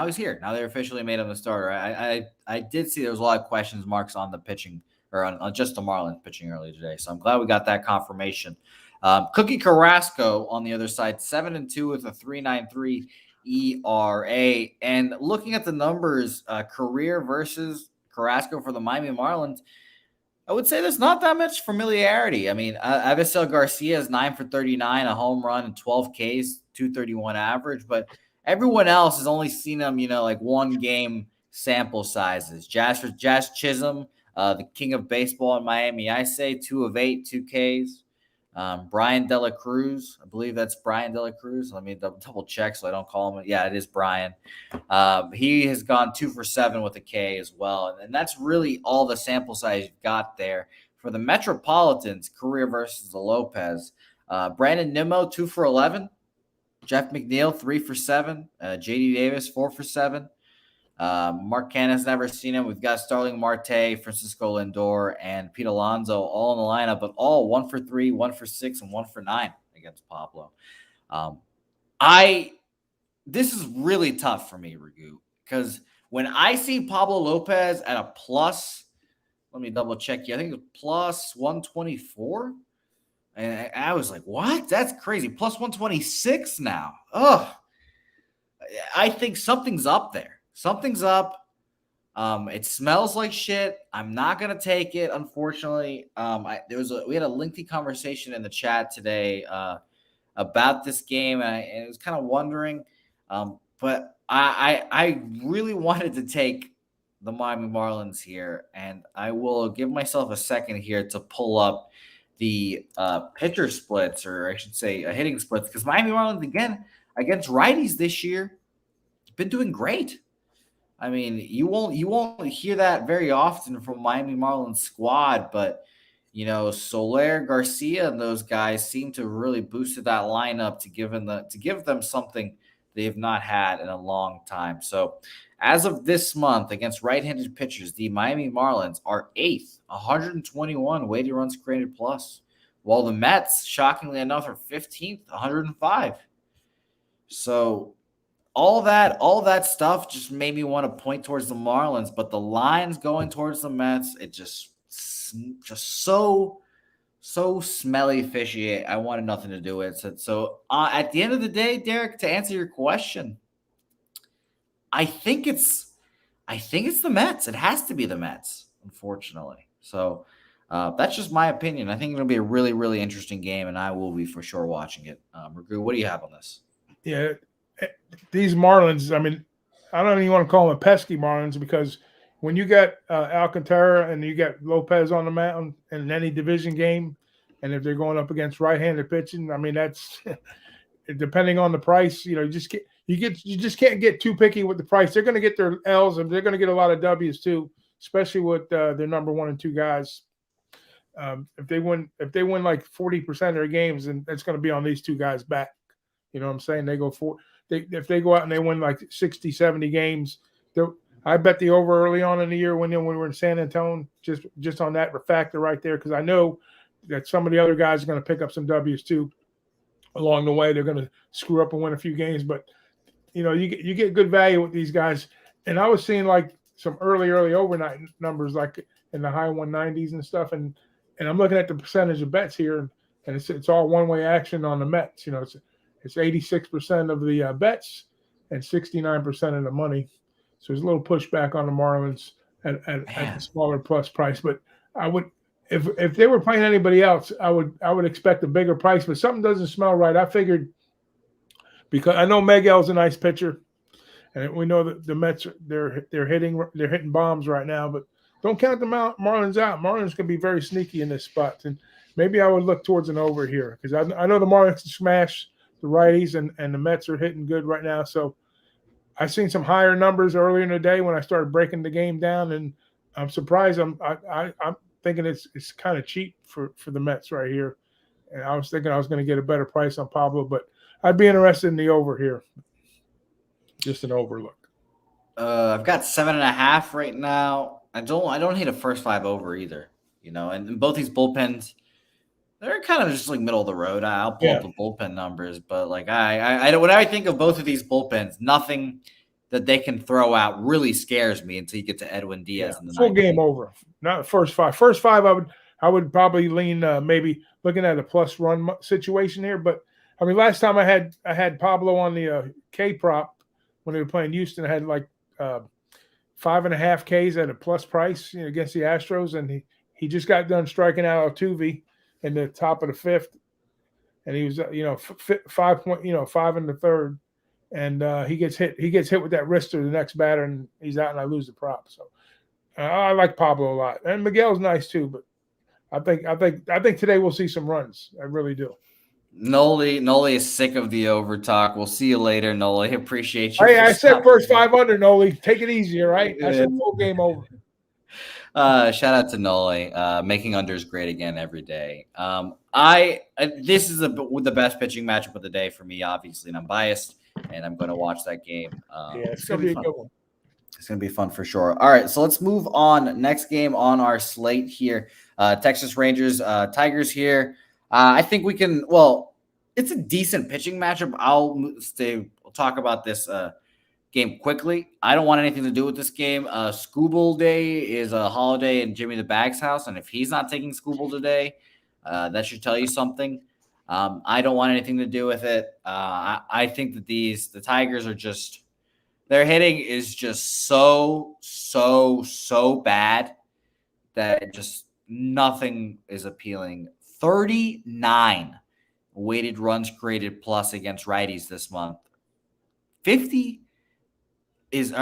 he's here. Now they officially made him the starter. I did see there was a lot of questions marks on the pitching or on just the Marlins pitching early today. So I'm glad we got that confirmation. Cookie Carrasco on the other side, 7-2 with a 3.93 ERA. And looking at the numbers, career versus Carrasco for the Miami Marlins, I would say there's not that much familiarity. I mean, Avisel Garcia is 9 for 39, a home run and 12 Ks, 231 average, but everyone else has only seen him, like one game sample sizes. Jazz Chisholm, the king of baseball in Miami, I say 2 of 8, 2 Ks. Brian De La Cruz, I believe that's Brian De La Cruz. Let me double check so I don't call him. Yeah, it is Brian. He has gone 2 for 7 with a K as well. And that's really all the sample size you've got there. For the Metropolitans, career versus the Lopez, Brandon Nimmo, 2 for 11. Jeff McNeil, 3 for 7. JD Davis, 4 for 7. Mark Canna's never seen him. We've got Starling Marte, Francisco Lindor, and Pete Alonso all in the lineup, but all 1 for 3, 1 for 6, and 1 for 9 against Pablo. This is really tough for me, Ragu, because when I see Pablo Lopez at a plus, let me double check you. I think it's plus 124. And I was like, what? That's crazy. Plus 126 now. Ugh. I think something's up there. Something's up. It smells like shit. I'm not gonna take it, unfortunately. We had a lengthy conversation in the chat today about this game, and I was kind of wondering, but I really wanted to take the Miami Marlins here, and I will give myself a second here to pull up the pitcher splits, or I should say hitting splits, because Miami Marlins again against righties this year been doing great. I mean, you won't hear that very often from Miami Marlins squad, but Soler, Garcia, and those guys seem to really boosted that lineup to give them something they've not had in a long time. So, as of this month against right-handed pitchers, the Miami Marlins are 8th, 121 weighted runs created plus, while the Mets, shockingly enough, are 15th, 105. So all that stuff just made me want to point towards the Marlins, but the line's going towards the Mets. It just so smelly, fishy. I wanted nothing to do with it. So at the end of the day, Derek, to answer your question, I think it's the Mets. It has to be the Mets, unfortunately. So that's just my opinion. I think it'll be a really, really interesting game, and I will be for sure watching it. Ragu, what do you have on this? Yeah, these Marlins, I mean, I don't even want to call them pesky Marlins, because when you got Alcantara and you got Lopez on the mound in any division game, and if they're going up against right-handed pitching, I mean, that's depending on the price. You just can't get too picky with the price. They're going to get their L's, and they're going to get a lot of W's too, especially with their number 1 and 2 guys. If they win like 40% of their games, then that's going to be on these 2 guys' back. You know what I'm saying? If they go out and they win like 60, 70 games, I bet the over early on in the year when we were in San Antonio, just on that factor right there, because I know that some of the other guys are going to pick up some W's too along the way. They're going to screw up and win a few games, but you get good value with these guys. And I was seeing like some early overnight numbers, like in the high 190s and stuff. And I'm looking at the percentage of bets here, and it's all one-way action on the Mets. It's 86% of the bets and 69% of the money. So there's a little pushback on the Marlins at the smaller plus price. But I would, if they were playing anybody else, I would expect a bigger price. But something doesn't smell right. I figured, because I know Miguel's a nice pitcher, and we know that the Mets they're hitting bombs right now. But don't count the Marlins out. Marlins can be very sneaky in this spot, and maybe I would look towards an over here, because I know the Marlins can smash the righties, and the Mets are hitting good right now. So I've seen some higher numbers earlier in the day when I started breaking the game down, and I'm surprised. I'm thinking it's kind of cheap for the Mets right here, and I was thinking I was going to get a better price on Pablo, but I'd be interested in the over here. Just an overlook. I've got 7.5 right now. I don't hate a first 5 over either. And both these bullpens, they're kind of just like middle of the road. I'll pull up the bullpen numbers, but like I when I think of both of these bullpens, nothing that they can throw out really scares me until you get to Edwin Diaz in the full game over. Not the first 5. First 5, I would probably lean maybe looking at a plus run situation here. But I mean, last time I had Pablo on the K prop when they were playing Houston. I had like 5.5 Ks at a plus price against the Astros, and he just got done striking out Altuve in the top of the 5th, and he was 5 point 5 in the 3rd, and he gets hit with that wrister the next batter, and he's out, and I lose the prop. So I like Pablo a lot, and Miguel's nice too, but I think today we'll see some runs. I really do. Noli is sick of the over talk. We'll see you later, Noli. Appreciate you. Hey, I said first 5 under, Noli. Take it easy, all right? I said full game over. Shout out to Noli, making unders great again every day. This is the best pitching matchup of the day for me, obviously, and I'm biased, and I'm going to watch that game. It's going to be a good one. It's going to be fun for sure. All right, so let's move on. Next game on our slate here, Texas Rangers, Tigers here. I think we can. Well, it's a decent pitching matchup. I'll talk about this game quickly. I don't want anything to do with this game. Scooble Day is a holiday in Jimmy the Bag's house, and if he's not taking Scooble today, that should tell you something. I don't want anything to do with it. I think that the Tigers are just, their hitting is just so bad that just nothing is appealing. 39 weighted runs created plus against righties this month. 100 is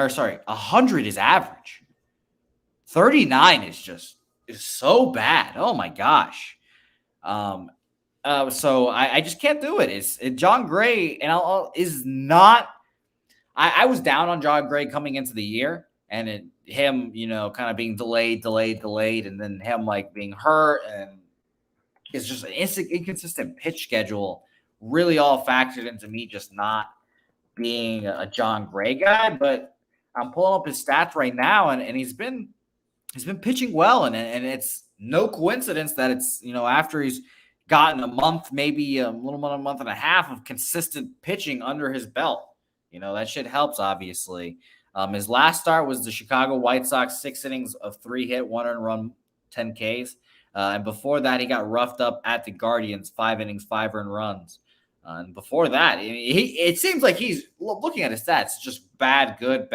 average. 39 is so bad. Oh my gosh. So I just can't do it. John Gray is not. I was down on John Gray coming into the year, and him, kind of being delayed, and then him like being hurt, and it's just an inconsistent pitch schedule. Really, all factored into me just not being a John Gray guy. But I'm pulling up his stats right now, and he's been pitching well, and it's no coincidence that it's after he's gotten a month, maybe a little more than a month and a half of consistent pitching under his belt. That shit helps, obviously. His last start was the Chicago White Sox, 6 innings of 3 hit, 1 earned run, 10 Ks. And before that, he got roughed up at the Guardians, 5 innings, 5 earned runs. And before that, it seems like he's looking at his stats, just bad, good.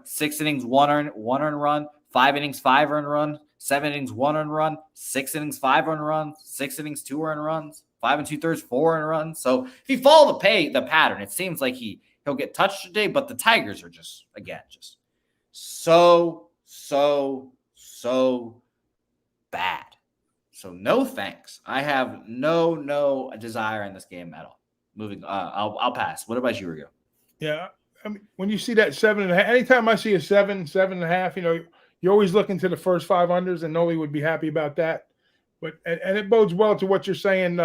6 innings, 1 earned run, 5 innings, 5 earned run, 7 innings, 1 earned run, 6 innings, 5 earned runs, 6 innings, 2 earned runs, 5 2/3, 4 earned runs. So if you follow the pattern, it seems like he'll get touched today. But the Tigers are just so bad. So no thanks. I have no desire in this game at all. Moving, I'll pass. What about you, Rigo? Yeah, I mean, when you see that 7.5, anytime I see a 7.5, you're always looking to the first 5 unders, and Noli would be happy about that. But and it bodes well to what you're saying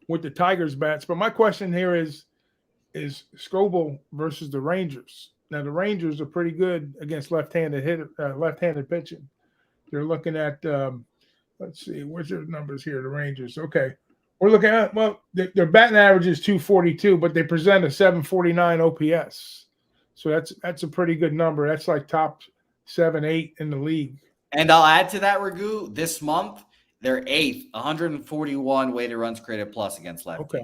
with the Tigers bats. But my question here is Scoble versus the Rangers. Now the Rangers are pretty good against left-handed pitching. They're looking at let's see, where's their numbers here? The Rangers. Okay, we're looking at their batting average is 242, but they present a 749 OPS. So that's a pretty good number. That's like top 7-8 in the league. And I'll add to that, Ragu, this month, they're 8th, 141 weighted runs created plus against lefties. Okay.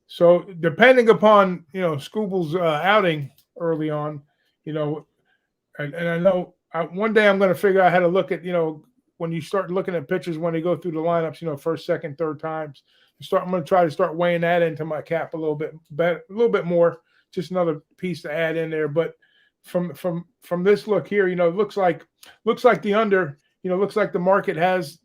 So depending upon, Scooble's outing early on, and I know one day I'm going to figure out how to look at, when you start looking at pitchers when they go through the lineups, first, second, third times, I'm going to try to start weighing that into my cap a little bit better, a little bit more, just another piece to add in there. But from this look here, it looks like the under, looks like the market has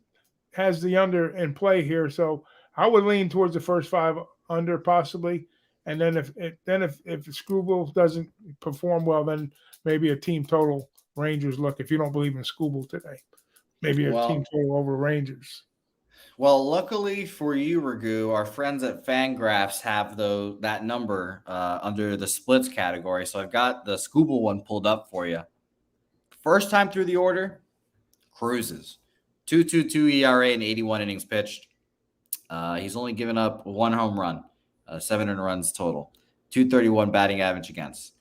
the under in play here. So I would lean towards the first 5 under possibly, and then if Screwball doesn't perform well, then maybe a team total Rangers look if you don't believe in Scooble today. Maybe a team total over Rangers. Well, luckily for you, Ragu, our friends at Fangraphs have that number under the splits category. So I've got the Scooble one pulled up for you. First time through the order, cruises. 2.22 ERA and 81 innings pitched. He's only given up 1 home run, 7 runs total. 231 batting average against.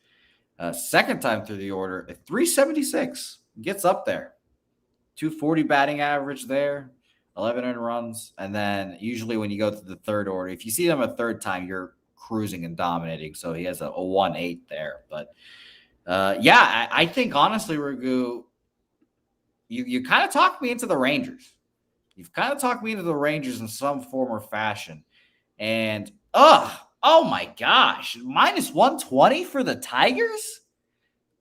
Second time through the order, 376 gets up there. 240 batting average there, 11 runs. And then usually when you go to the third order, if you see them a third time, you're cruising and dominating. So he has a 1.8 there. But I think honestly, Ragu, you kind of talked me into the Rangers. You've kind of talked me into the Rangers in some form or fashion. And oh my gosh, minus 120 for the Tigers?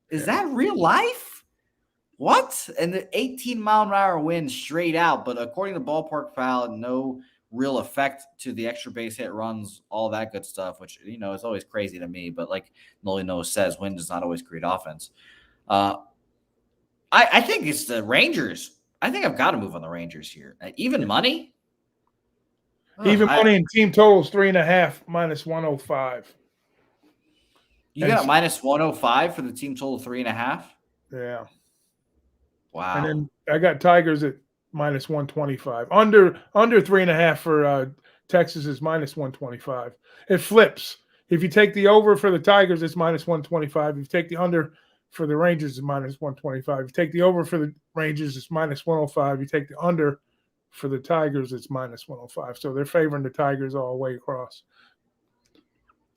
Is that real life? What? And the 18-mile-an-hour wind straight out, but according to Ballpark Foul, no real effect to the extra base hit runs, all that good stuff, which, is always crazy to me. But like Noli No says, wind does not always create offense. I think it's the Rangers. I think I've got to move on the Rangers here. Even money? Even money and team totals 3.5 minus 105. You got minus 105 for the team total 3.5? Yeah. Wow. And then I got Tigers at minus 125. Under 3.5 for Texas is minus 125. It flips. If you take the over for the Tigers, it's minus 125. If you take the under for the Rangers, it's minus 125. If you take the over for the Rangers, it's minus 105. You take the under for the Tigers, it's minus 105. So they're favoring the Tigers all the way across.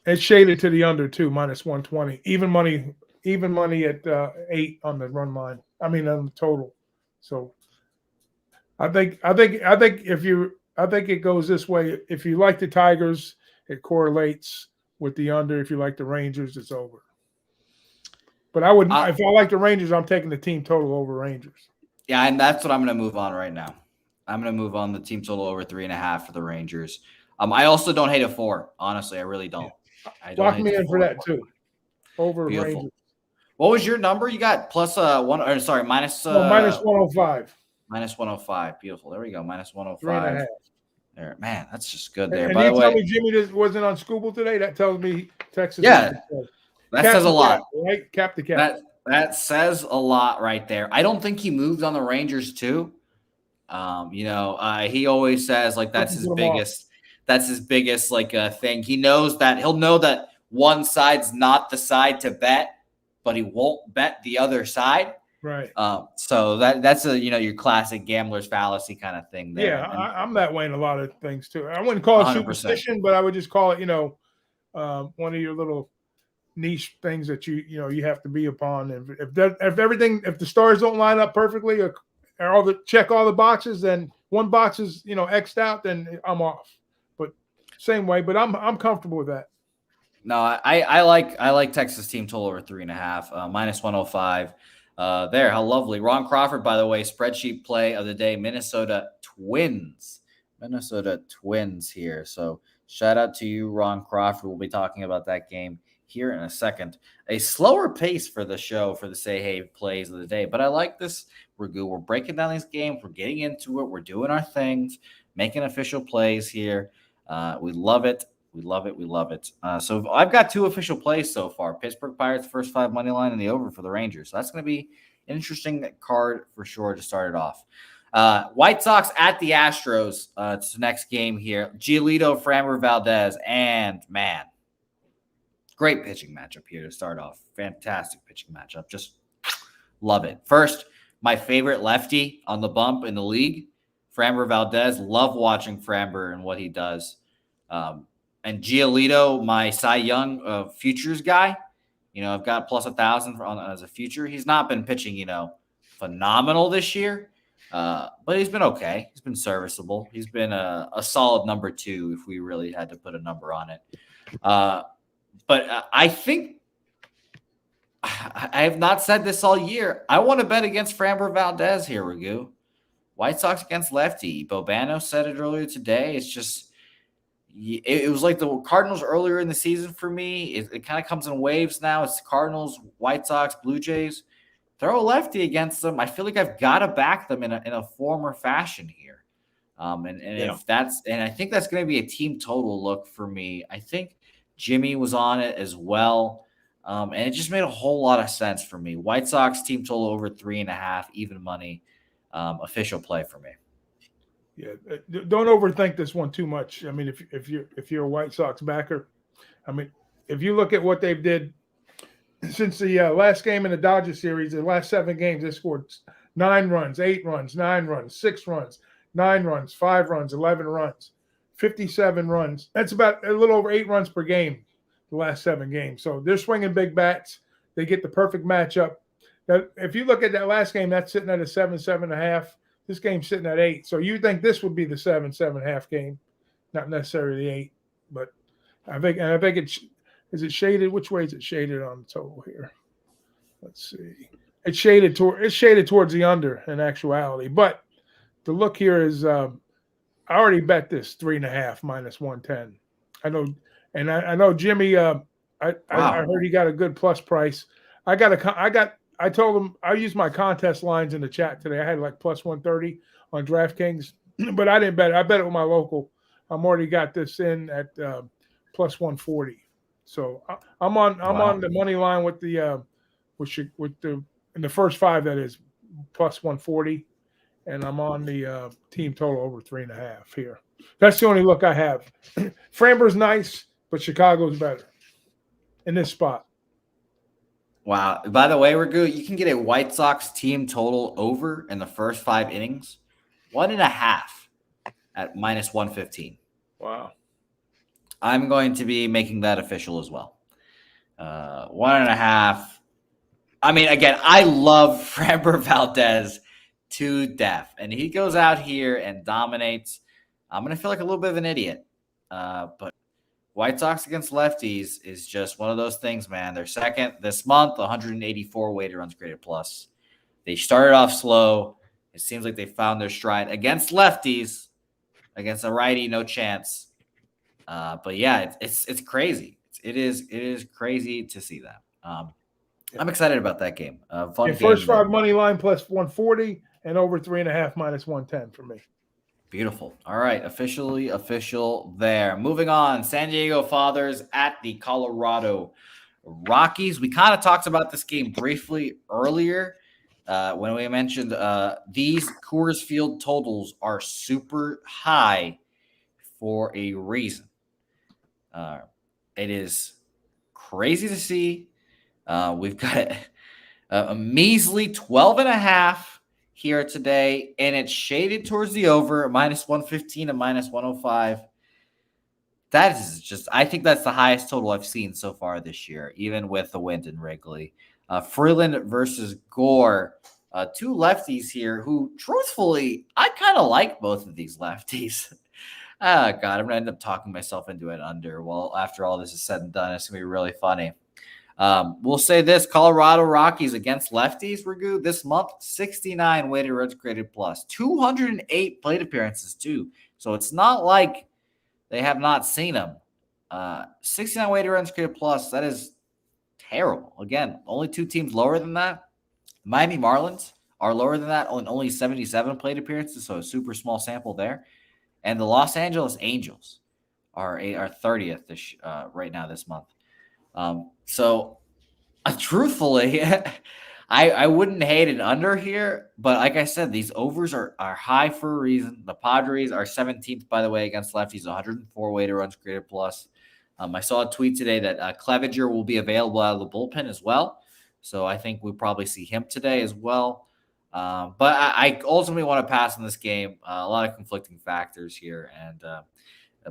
It's shaded to the under too, minus 120. Even money at 8 on the run line. I mean on the total. So I think it goes this way. If you like the Tigers, it correlates with the under. If you like the Rangers, it's over. But I would, if I like the Rangers, I'm taking the team total over Rangers. Yeah, and that's what I'm going to move on right now. I'm going to move on the team total over 3.5 for the Rangers. I also don't hate a 4. Honestly, I really don't. Lock me in for that too. Over Beautiful. Rangers. What was your number? You got plus minus minus 105. Minus 105. Beautiful. There we go. Minus 105. 3.5. There, man, that's just good there. And by the way, tell me Jimmy wasn't on Scooble today. That tells me Texas. Yeah, that says a lot, right? Cap the cap. That says a lot right there. I don't think he moved on the Rangers too. He always says like that's his biggest. That's his biggest thing. He'll know that one side's not the side to bet, but he won't bet the other side. Right. So that's your classic gambler's fallacy kind of thing there. Yeah, I'm that way in a lot of things too. I wouldn't call it 100%. Superstition, but I would just call it, one of your little niche things that you have to be upon. If the stars don't line up perfectly or check all the boxes, then one box is X'd out, then I'm off. But same way, but I'm comfortable with that. No, I like Texas team total over 3.5, minus 105. There, how lovely. Ron Crawford, by the way, spreadsheet play of the day, Minnesota Twins here. So shout out to you, Ron Crawford. We'll be talking about that game here in a second. A slower pace for the show for the Say Hey plays of the day, but I like this. We're breaking down these games. We're getting into it. We're doing our things, making official plays here. We love it. We love it. We love it. So I've got 2 official plays so far. Pittsburgh Pirates first 5 money line and the over for the Rangers. So that's going to be an interesting card for sure to start it off. White Sox at the Astros. It's the next game here. Giolito, Framber Valdez, and man, great pitching matchup here to start off. Fantastic pitching matchup. Just love it. First, my favorite lefty on the bump in the league, Framber Valdez. Love watching Framber and what he does. And Giolito, my Cy Young futures guy, I've got plus 1,000 as a future. He's not been pitching, phenomenal this year, but he's been okay. He's been serviceable. He's been a solid number 2 if we really had to put a number on it. But I think I have not said this all year. I want to bet against Framber Valdez here, Ragu. White Sox against lefty. Bobano said it earlier today. It's just it was like the Cardinals earlier in the season for me. It kind of comes in waves now. It's Cardinals, White Sox, Blue Jays. throw a lefty against them. I feel like I've got to back them in a form or fashion here. If that's, and I think that's going to be a team total look for me. I think Jimmy was on it as well. And it just made a whole lot of sense for me. White Sox team total over 3.5, even money, official play for me. Yeah, don't overthink this one too much. I mean, if you're a White Sox backer, I mean, if you look at what they've did since the last game in the Dodgers series, the last 7 games, they scored 9 runs, 8 runs, 9 runs, 6 runs, 9 runs, 5 runs, 11 runs, 57 runs. That's about a little over 8 runs per game the last 7 games. So they're swinging big bats. They get the perfect matchup. Now, if you look at that last game, that's sitting at a 7, 7.5. This game's sitting at 8. So you think this would be the 7, 7.5 game, not necessarily the 8. But I think it's is it shaded? Which way is it shaded on the total here? Let's see. It's shaded towards the under in actuality. But the look here is I already bet this 3.5 minus 110. I know Jimmy. I heard he got a good plus price. I told him I used my contest lines in the chat today. I had like plus 130 on DraftKings, but I didn't bet it. I bet it with my local. I'm already got this in at plus 140. So I'm on the money line with the in the first 5, that is plus 140, and I'm on the team total over 3.5 here. That's the only look I have. Framber's nice, but Chicago's better in this spot. Wow. By the way, Raghu, you can get a White Sox team total over in the first 5 innings, 1.5 at minus 115. Wow. I'm going to be making that official as well. 1.5. I mean, again, I love Framber Valdez to death, and he goes out here and dominates. I'm going to feel like a little bit of an idiot, but White Sox against lefties is just one of those things, man. They're second this month, 184 weighted runs created plus. They started off slow. It seems like they found their stride against lefties. Against a righty, no chance. But yeah, it's crazy. It is crazy to see that. I'm excited about that game. Fun game. First 5 money line plus 140 and over 3.5 minus 110 for me. Beautiful. All right, official there. Moving on, San Diego Fathers at the Colorado Rockies. We kind of talked about this game briefly earlier when we mentioned these Coors Field totals are super high for a reason. It is crazy to see. We've got a measly 12.5 here today, and it's shaded towards the over, minus 115 and minus 105. That is just, I think that's the highest total I've seen so far this year, even with the wind in Wrigley. Freeland versus Gore, 2 lefties here who, truthfully, I kind of like both of these lefties. Oh, God, I'm going to end up talking myself into an under. Well, after all this is said and done, it's going to be really funny. We'll say this, Colorado Rockies against lefties, Raghu, this month, 69 weighted runs created plus, 208 plate appearances, too. So it's not like they have not seen them. 69 weighted runs created plus, that is terrible. Again, only 2 teams lower than that. Miami Marlins are lower than that, only 77 plate appearances, so a super small sample there. And the Los Angeles Angels are 30th right now this month. So truthfully, I wouldn't hate an under here, but like I said, these overs are high for a reason. The Padres are 17th, by the way, against lefties, 104 weighted runs created plus. I saw a tweet today that Clevenger will be available out of the bullpen as well. So I think we'll probably see him today as well. But I ultimately want to pass on this game. A lot of conflicting factors here. And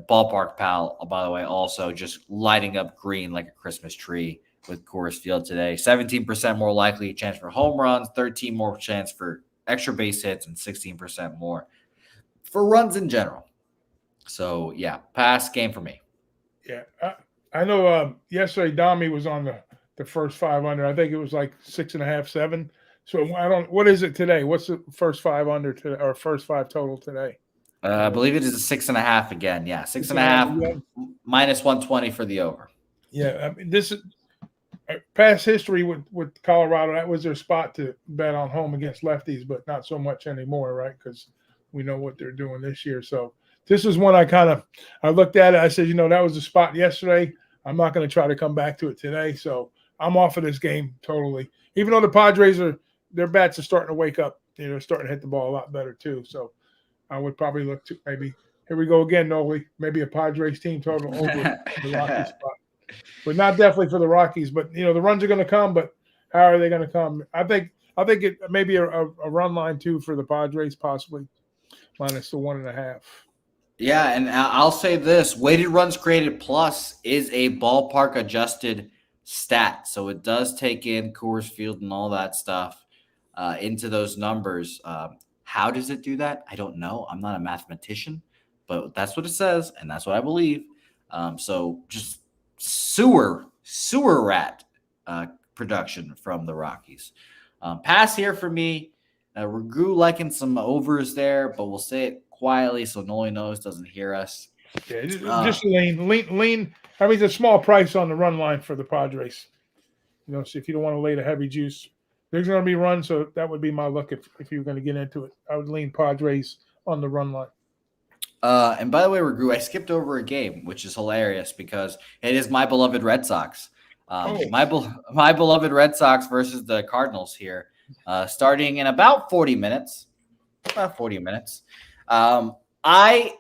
Ballpark Pal, by the way, also just lighting up green like a Christmas tree with Coors Field today. 17% more likely chance for home runs, 13% more chance for extra base hits, and 16% more for runs in general. So, yeah, pass game for me. Yeah, I know yesterday Dami was on the first 5 under. I think it was like 6.5, 7. So what is it today? What's the first 5 under today, or first 5 total today? I believe it is a 6.5 again. Yeah, 6.5 minus 120 for the over. Yeah, I mean past history with Colorado, that was their spot to bet on home against lefties, but not so much anymore, right? Because we know what they're doing this year. So this is one I looked at it. I said, that was the spot yesterday. I'm not going to try to come back to it today. So I'm off of this game totally. Even though the Padres their bats are starting to wake up. They're starting to hit the ball a lot better too. So I would probably look to maybe here we go again, Noli. Maybe a Padres team total over the Rockies spot. But not definitely for the Rockies. But the runs are going to come. But how are they going to come? I think it maybe a run line too for the Padres, possibly minus the 1.5. Yeah, and I'll say this: weighted runs created plus is a ballpark adjusted stat, so it does take in Coors Field and all that stuff into those numbers. How does it do that? I don't know. I'm not a mathematician, but that's what it says, and that's what I believe. So just sewer rat production from the Rockies. Pass here for me. Ragu liking some overs there, but we'll say it quietly so Noli knows, doesn't hear us. Yeah, just lean. I mean, it's a small price on the run line for the Padres. So if you don't want to lay the heavy juice, there's going to be runs, so that would be my look if you're going to get into it. I would lean Padres on the run line. And by the way, Ragu, I skipped over a game, which is hilarious because it is my beloved Red Sox. My beloved Red Sox versus the Cardinals here, starting in about 40 minutes. I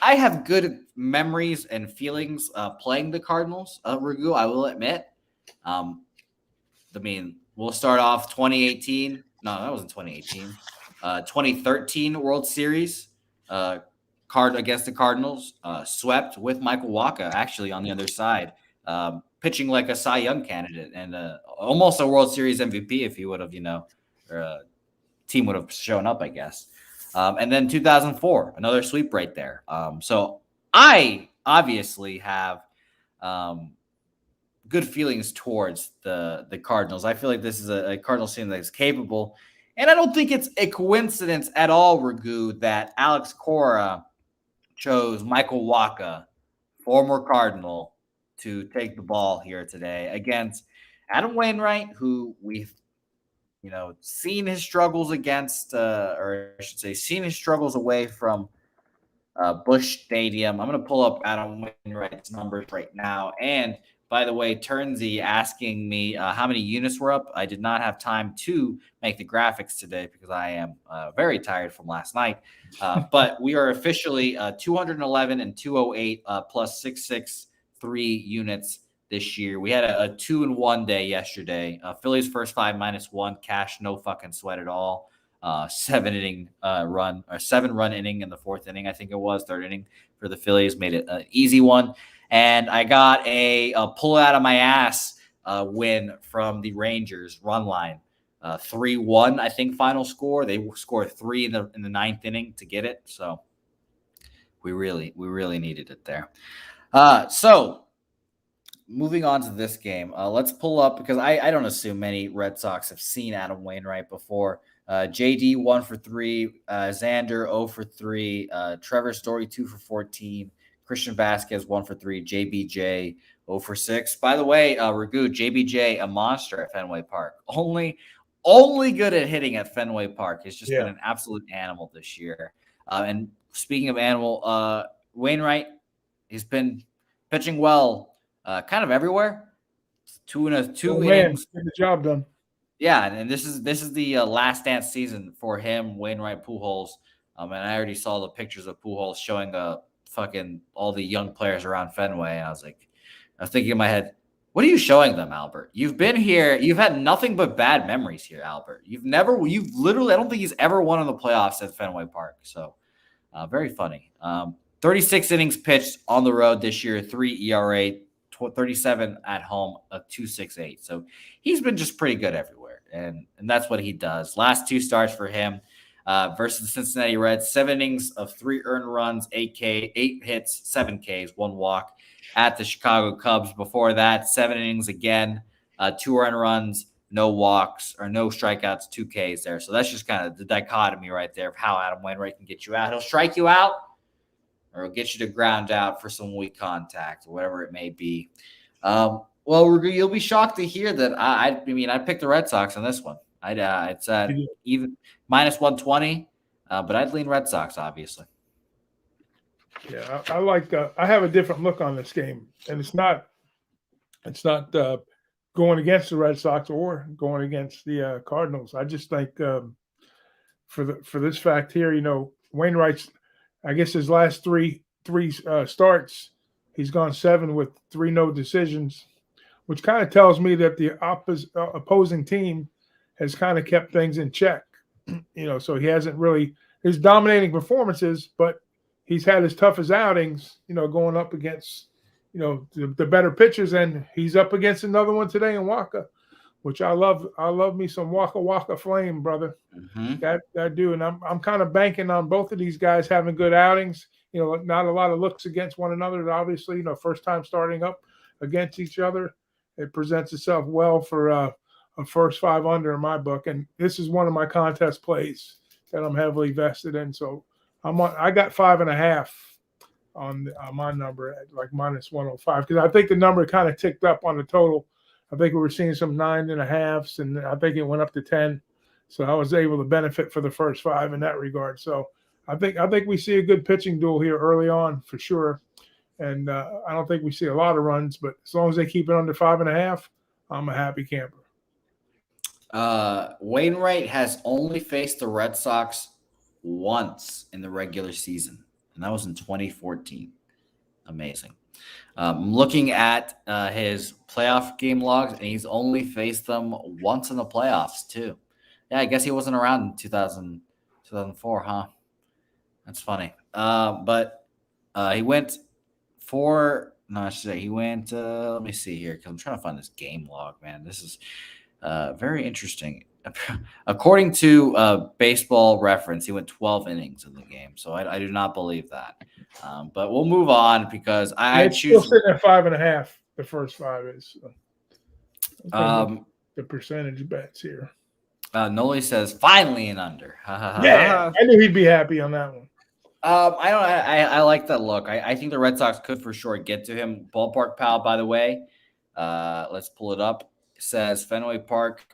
have good memories and feelings playing the Cardinals, Ragu, I will admit. We'll start off 2018. No, that wasn't 2018. 2013 World Series against the Cardinals, swept with Michael Wacha actually on the other side, pitching like a Cy Young candidate and almost a World Series MVP if he would have, or team would have shown up, I guess. And then 2004, another sweep right there. So I obviously have good feelings towards the Cardinals. I feel like this is a Cardinals team that is capable. And I don't think it's a coincidence at all, Ragu, that Alex Cora chose Michael Wacha, former Cardinal, to take the ball here today against Adam Wainwright, who we've seen his struggles against, or I should say, seen his struggles away from Busch Stadium. I'm going to pull up Adam Wainwright's numbers right now. And by the way, Turnsy asking me how many units were up. I did not have time to make the graphics today because I am very tired from last night. But we are officially 211 and 208 plus 663 units this year. We had a 2-1 day yesterday. Phillies first 5 -1, cash, no fucking sweat at all. 7 run inning in the 4th inning, I think it was, 3rd inning for the Phillies, made it an easy one. And I got a pull out of my ass win from the Rangers run line. 3-1, I think, final score. They scored 3 in the 9th inning to get it. So we really needed it there. So moving on to this game, let's pull up because I don't assume many Red Sox have seen Adam Wainwright before. JD 1 for 3, Xander 0 for 3, Trevor Story 2 for 14, Christian Vasquez 1 for 3, JBJ 0 for 6. By the way, Ragu, JBJ a monster at Fenway Park. Only good at hitting at Fenway Park. He's just been an absolute animal this year. And speaking of animal, Wainwright, he's been pitching well, kind of everywhere. 2 innings. Get the job done. Yeah, and this is the last dance season for him, Wainwright, Pujols. And I already saw the pictures of Pujols showing fucking all the young players around Fenway. And I was thinking in my head, what are you showing them, Albert? You've been here. You've had nothing but bad memories here, Albert. You've literally, I don't think he's ever won in the playoffs at Fenway Park. So very funny. 36 innings pitched on the road this year, 3 ERA, 37 at home, a 2.68. So he's been just pretty good everywhere. And that's what he does. Last 2 starts for him versus the Cincinnati Reds, 7 innings of 3 earned runs, 8 hits, 7 Ks, 1 walk. At the Chicago Cubs before that, 7 innings again, 2 earned runs, no walks or no strikeouts, 2 Ks there. So that's just kind of the dichotomy right there of how Adam Wainwright can get you out. He'll strike you out or he'll get you to ground out for some weak contact or whatever it may be. Well, you'll be shocked to hear that I mean, I picked the Red Sox on this one. It's at even -120, but I'd lean Red Sox, obviously. Yeah, I like. I have a different look on this game, and it's not going against the Red Sox or going against the Cardinals. I just think for this fact here, Wainwright's, I guess his last three starts, he's gone 7 with 3 no decisions, which kind of tells me that the opposing team has kind of kept things in check. So he hasn't really his dominating performances, but he's had his toughest outings, going up against, the better pitchers, and he's up against another one today in Waka, which I love. I love me some Waka Flame, brother. Mm-hmm. That do, and I'm kind of banking on both of these guys having good outings. Not a lot of looks against one another. Obviously, first time starting up against each other, it presents itself well for a first 5 under in my book, and this is one of my contest plays that I'm heavily vested in. So I got 5.5 on my number at like -105, because I think the number kind of ticked up on the total. I think we were seeing some 9.5s, and I think it went up to 10. So I was able to benefit for the first 5 in that regard. So I think we see a good pitching duel here early on for sure. And I don't think we see a lot of runs, but as long as they keep it under 5.5, I'm a happy camper. Wainwright has only faced the Red Sox once in the regular season, and that was in 2014. Amazing. I'm looking at his playoff game logs, and he's only faced them once in the playoffs, too. Yeah, I guess he wasn't around in 2004, huh? That's funny. But he went he went, let me see here, because I'm trying to find this game log, man. This is very interesting. According to Baseball Reference, he went 12 innings in the game, so I do not believe that. But we'll move on because I choose. Still sitting at 5.5. The first 5 is. The percentage bets here. Noli says finally an under. Yeah, I knew he'd be happy on that one. I like that look. I think the Red Sox could for sure get to him. Ballpark Pal, by the way, let's pull it up. It says Fenway Park.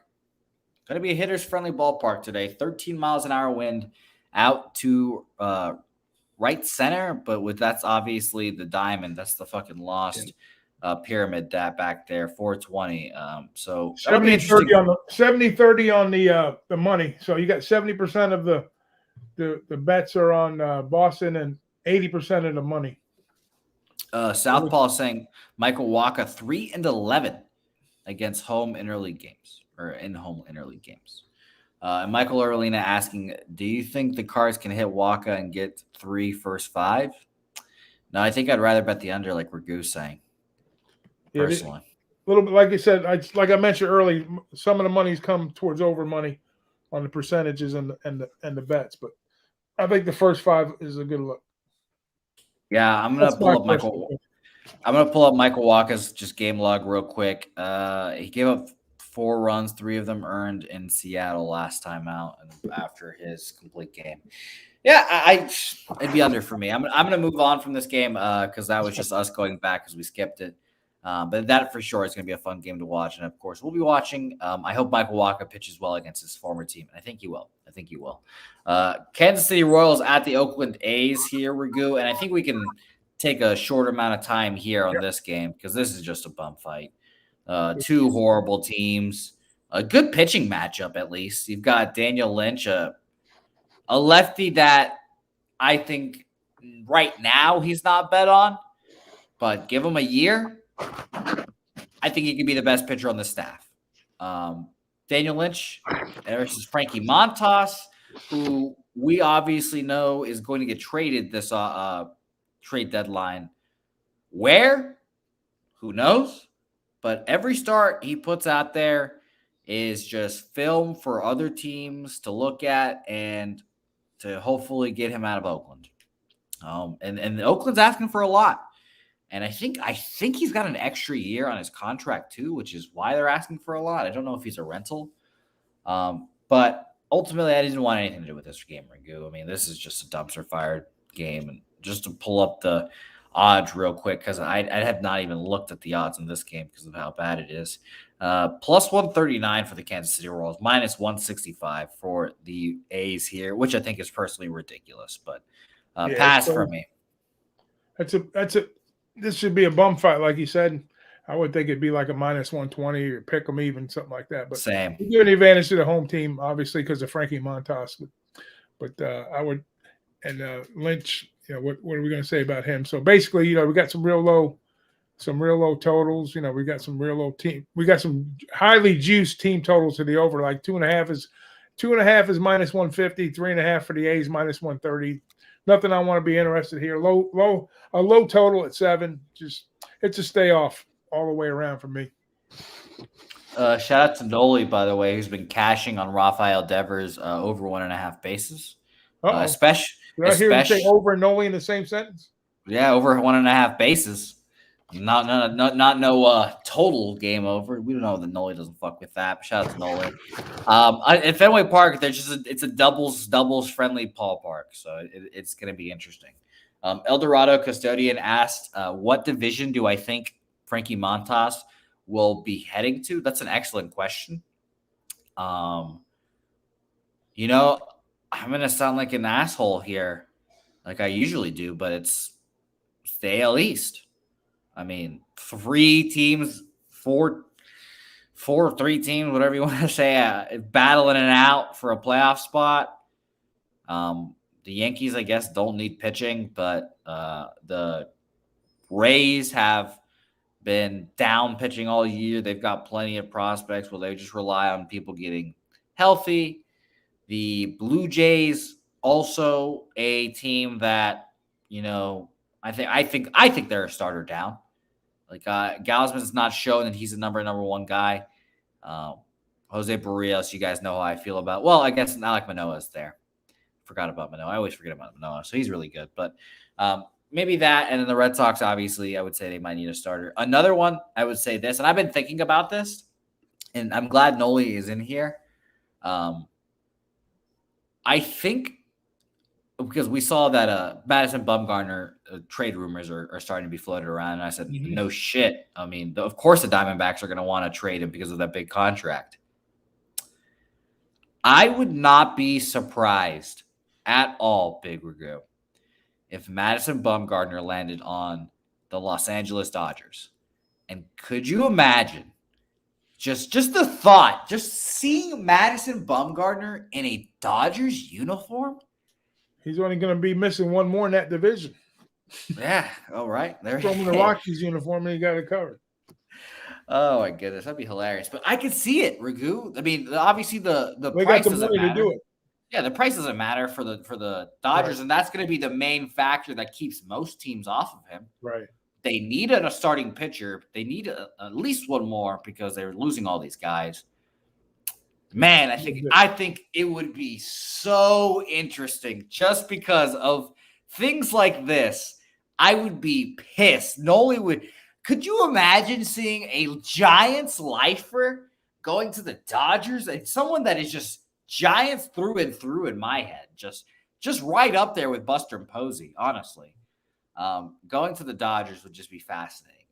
Going to be a hitters-friendly ballpark today. 13 miles an hour wind out to right center, but that's obviously the diamond. That's the fucking lost pyramid that back there, 420. So 70-30 on the 70-30 on the money. So you got 70% of the bets are on Boston and 80% of the money. Southpaw saying Michael Wacha 3-11 against home interleague games. Or in-home interleague games. And Michael Erlina asking, do you think the Cards can hit Waka and get 3 first 5? No, I think I'd rather bet the under, like Ragu's saying, personally. A little bit, like I said, like I mentioned earlier, some of the money's come towards over money on the percentages and the bets, but I think the first 5 is a good look. Yeah, I'm gonna pull up Michael Waka's just game log real quick. He gave up 4 runs, 3 of them earned in Seattle last time out, and after his complete game. Yeah, it'd be under for me. I'm gonna move on from this game because that was just us going back because we skipped it. But that for sure is gonna be a fun game to watch, and of course we'll be watching. I hope Michael Wacha pitches well against his former team, and I think he will. Kansas City Royals at the Oakland A's here, Ragu, and I think we can take a short amount of time here on this game because this is just a bum fight. 2 horrible teams, a good pitching matchup at least. You've got Daniel Lynch, a lefty that I think right now he's not bet on, but give him a year, I think he could be the best pitcher on the staff. Daniel Lynch versus Frankie Montas, who we obviously know is going to get traded this trade deadline. Where? Who knows? But every start he puts out there is just film for other teams to look at and to hopefully get him out of Oakland. And Oakland's asking for a lot. And I think he's got an extra year on his contract too, which is why they're asking for a lot. I don't know if he's a rental. But ultimately, I didn't want anything to do with this game, Ragu. I mean, this is just a dumpster fire game. And just to pull up odds real quick because I have not even looked at the odds in this game because of how bad it is. Plus 139 for the Kansas City Royals, minus 165 for the A's here, which I think is personally ridiculous, but pass for me. This should be a bum fight, like you said. I would think it'd be like a minus 120 or pick them even, something like that. But same. We give an advantage to the home team, obviously, because of Frankie Montas. But I would, and Lynch, what are we going to say about him? So basically, we got some real low totals. We got some real low team. We got some highly juiced team totals to the over. Like 2.5 is minus 150, 3.5 for the A's minus 130. Nothing I want to be interested here. A low total at 7. It's a stay off all the way around for me. Shout out to Noli, by the way, who's been cashing on Rafael Devers over 1.5 bases. Especially, did I hear you say over and Noli in the same sentence? Yeah, over 1.5 bases. Not no total game over. We don't know that Noli doesn't fuck with that. Shout out to Noli. At Fenway Park, it's a doubles friendly ballpark, so it's going to be interesting. Eldorado Custodian asked, "What division do I think Frankie Montas will be heading to?" That's an excellent question. I'm gonna sound like an asshole here, like I usually do, but it's the AL East. I mean, 3 teams, 3 teams, whatever you want to say, battling it out for a playoff spot. The Yankees, I guess, don't need pitching, but the Rays have been down pitching all year. They've got plenty of prospects. Will they just rely on people getting healthy? The Blue Jays, also a team that, I think they're a starter down. Like Gausman's not showing that he's a number 1 guy. Jose Barrios, you guys know how I feel about. Well, I guess Alek Manoah's there. Forgot about Manoah. I always forget about Manoah, so he's really good. But maybe that, and then the Red Sox, obviously, I would say they might need a starter. Another one, I would say this, and I've been thinking about this, and I'm glad Noli is in here. I think because we saw that Madison Bumgarner trade rumors are starting to be floated around, and I said, no shit. I mean, of course the Diamondbacks are going to want to trade him because of that big contract. I would not be surprised at all, Big Ragu, if Madison Bumgarner landed on the Los Angeles Dodgers. And could you imagine just the thought, just seeing Madison Bumgarner in a Dodgers uniform? He's only going to be missing one more in that division. Yeah. All right. There. Throw him in the Rockies uniform and he got it covered. Oh my goodness, that'd be hilarious. But I could see it, Ragu. I mean, obviously the they price got the doesn't money matter. To do it. Yeah, the price doesn't matter for the Dodgers, right. And that's going to be the main factor that keeps most teams off of him. Right. They need a starting pitcher. They need at least one more because they're losing all these guys. Man, I think it would be so interesting just because of things like this. I would be pissed. Noli would. Could you imagine seeing a Giants lifer going to the Dodgers? And someone that is just Giants through and through in my head. Just right up there with Buster Posey, honestly. Going to the Dodgers would just be fascinating.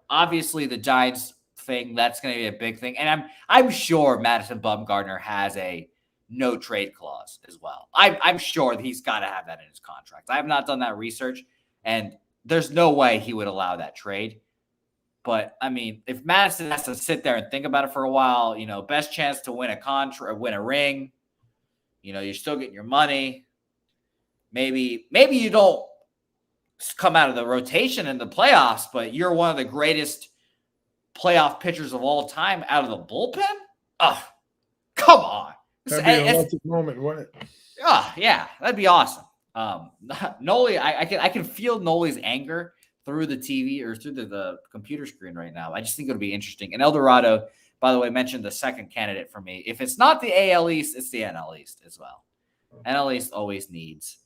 Obviously, the Giants thing, that's going to be a big thing. And I'm sure Madison Bumgarner has a no trade clause as well. I'm sure that he's got to have that in his contract. I have not done that research, and there's no way he would allow that trade. But, I mean, if Madison has to sit there and think about it for a while, best chance to win a contract, win a ring, you're still getting your money. Maybe you don't come out of the rotation in the playoffs, but you're one of the greatest playoff pitchers of all time out of the bullpen? Oh, come on. That'd be an electric moment, wouldn't it? Oh, yeah, that'd be awesome. Noli, I can feel Noli's anger through the TV or through the computer screen right now. I just think it'll be interesting. And Eldorado, by the way, mentioned the second candidate for me. If it's not the AL East, it's the NL East as well. NL East always needs.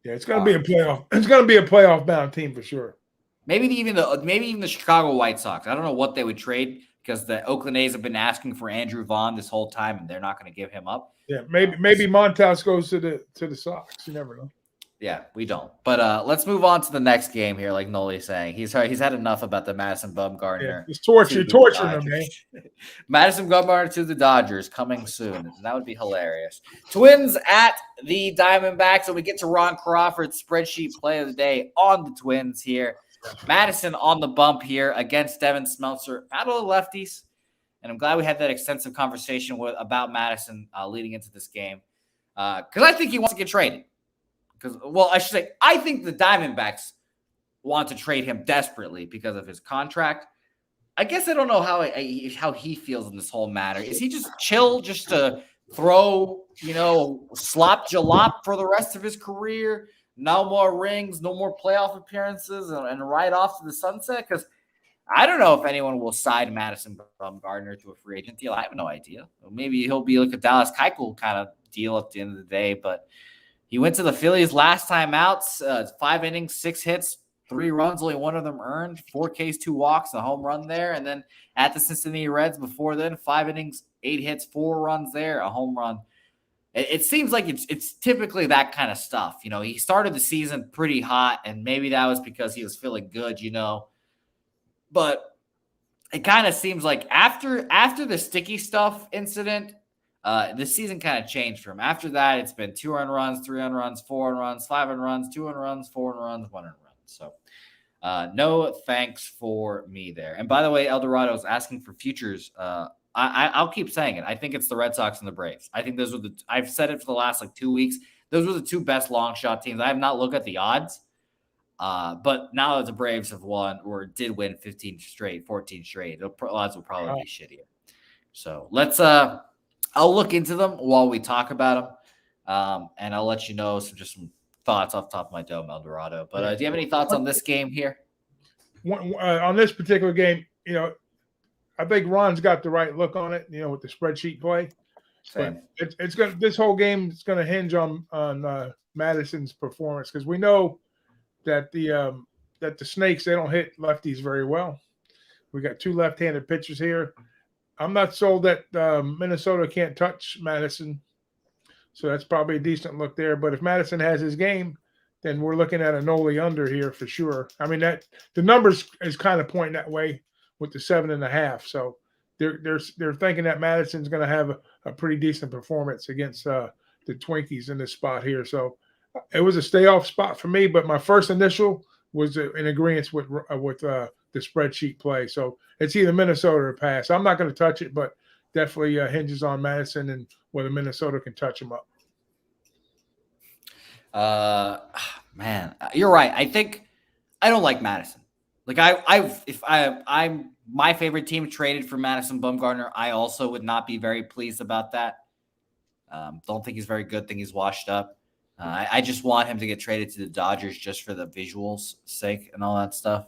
It's going to be a playoff. It's going to be a playoff bound team for sure. Maybe even the Chicago White Sox. I don't know what they would trade because the Oakland A's have been asking for Andrew Vaughn this whole time, and they're not going to give him up. Yeah, maybe Montas goes to the Sox. You never know. Yeah, we don't. But let's move on to the next game here, like Noli's saying. He's had enough about the Madison Yeah, Bumgarner it's to the torturing them, man. Dodgers. Madison Bumgarner to the Dodgers coming soon. That would be hilarious. Twins at the Diamondbacks, and we get to Ron Crawford's spreadsheet play of the day on the Twins here. Madison on the bump here against Devin Smeltzer. Battle of lefties. And I'm glad we had that extensive conversation about Madison leading into this game. Because I think he wants to get traded. I should say, I think the Diamondbacks want to trade him desperately because of his contract. I guess I don't know how he feels in this whole matter. Is he just chill just to throw, slop jalop for the rest of his career? No more rings, no more playoff appearances, and right off to the sunset? Because I don't know if anyone will sign Madison Bumgarner to a free agent deal. I have no idea. Maybe he'll be like a Dallas Keuchel kind of deal at the end of the day, but he went to the Phillies last time out, 5 innings, 6 hits, 3 runs, only one of them earned, 4 Ks, 2 walks, a home run there. And then at the Cincinnati Reds before then, 5 innings, 8 hits, 4 runs there, a home run. It seems like it's typically that kind of stuff. He started the season pretty hot, and maybe that was because he was feeling good, But it kind of seems like after the sticky stuff incident, the season kind of changed for him. After that, it's been 2 earned runs, 3 earned runs, 4 earned runs, 5 earned runs, 2 earned runs, 4 earned runs, 1 earned runs. So no thanks for me there. And by the way, Eldorado is asking for futures. I'll keep saying it. I think it's the Red Sox and the Braves. I think those were I've said it for the last 2 weeks. Those were the 2 best long shot teams. I have not looked at the odds. But now that the Braves have won or did win 15 straight, 14 straight, the odds will probably be shittier. So let's I'll look into them while we talk about them, and I'll let you know some thoughts off the top of my dome, Eldorado. But do you have any thoughts on this game here? On this particular game, I think Ron's got the right look on it. With the spreadsheet play. Same. But this whole game is going to hinge on Madison's performance, because we know that the Snakes, they don't hit lefties very well. We got 2 left-handed pitchers here. I'm not sold that Minnesota can't touch Madison, so that's probably a decent look there. But if Madison has his game, then we're looking at a Noli under here for sure. I mean, that the numbers is kind of pointing that way with the 7.5. So they're thinking that Madison's going to have a pretty decent performance against the Twinkies in this spot here. So it was a stay off spot for me, but my first initial was in agreement with the spreadsheet play. So it's either Minnesota or pass. I'm not going to touch it, but definitely hinges on Madison and whether Minnesota can touch him up. Man, you're right. I think I don't like Madison. Like I'm my favorite team traded for Madison Bumgarner, I also would not be very pleased about that. Don't think he's very good. Think he's washed up. I just want him to get traded to the Dodgers just for the visuals' sake and all that stuff.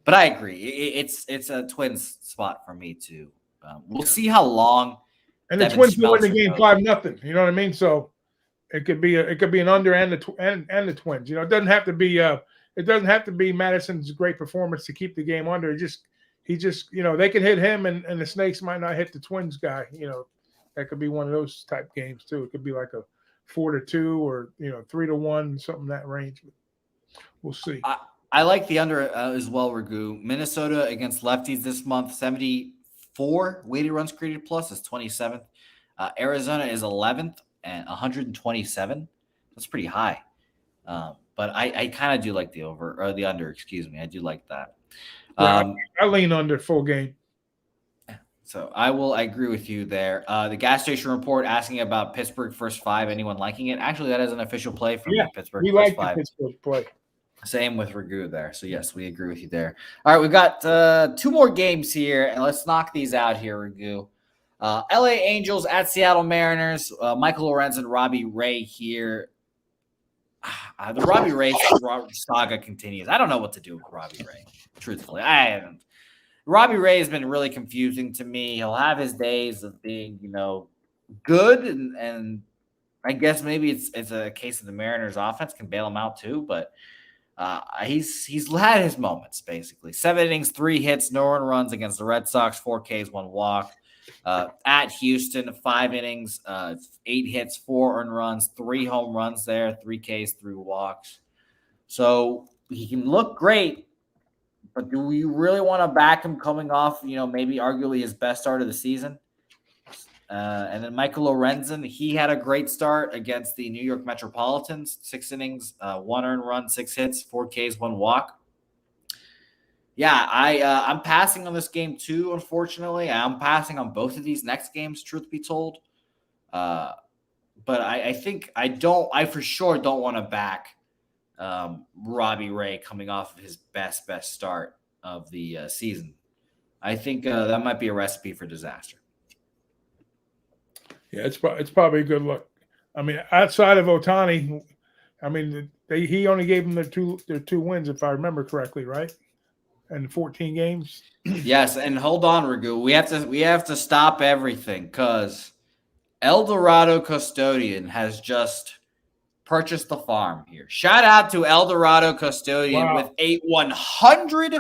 But I agree. It's a Twins spot for me too. We'll see how long. And the Twins will win the game 5-0. You know what I mean? So it could be an under and the Twins. It doesn't have to be Madison's great performance to keep the game under. He just they can hit him and the Snakes might not hit the Twins guy. That could be one of those type games too. It could be like a 4-2 or 3-1, something in that range. We'll see. I like the under as well, Ragu. Minnesota against lefties this month, 74 weighted runs created plus is 27th. Arizona is 11th and 127. That's pretty high. But I kind of do like the over or the under. Excuse me. I do like that. Yeah, I lean under full game. So I agree with you there. The gas station report asking about Pittsburgh first 5. Anyone liking it? Actually, that is an official play from Pittsburgh. We first like 5. the Pittsburgh play. Same with Ragu there. So yes, we agree with you there. All right, we've got 2 more games here, and let's knock these out here, Ragu. LA Angels at Seattle Mariners. Michael Lorenz and Robbie Ray here. The Robbie Ray saga continues. I don't know what to do with Robbie Ray, truthfully. Robbie Ray has been really confusing to me. He'll have his days of being, good, and I guess maybe it's a case of the Mariners offense can bail him out too, but he's had his moments, basically. 7 innings, 3 hits, no earned runs against the Red Sox, 4 Ks, 1 walk. At Houston, 5 innings, 8 hits, 4 earned runs, 3 home runs there, 3 Ks, 3 walks. So he can look great, but do we really want to back him coming off, maybe arguably his best start of the season? And then Michael Lorenzen, he had a great start against the New York Metropolitans. 6 innings, 1 earned run, 6 hits, 4 Ks, 1 walk. Yeah, I'm passing on this game too, unfortunately. I'm passing on both of these next games, truth be told. But I think I for sure don't want to back Robbie Ray coming off of his best start of the season. I think that might be a recipe for disaster. Yeah, it's probably a good look. I mean, outside of Ohtani, I mean, he only gave them their two wins, if I remember correctly, right? And 14 games. Yes, and hold on, Ragu. We have to stop everything because El Dorado Custodian has just purchased the farm here. Shout out to El Dorado Custodian with a $100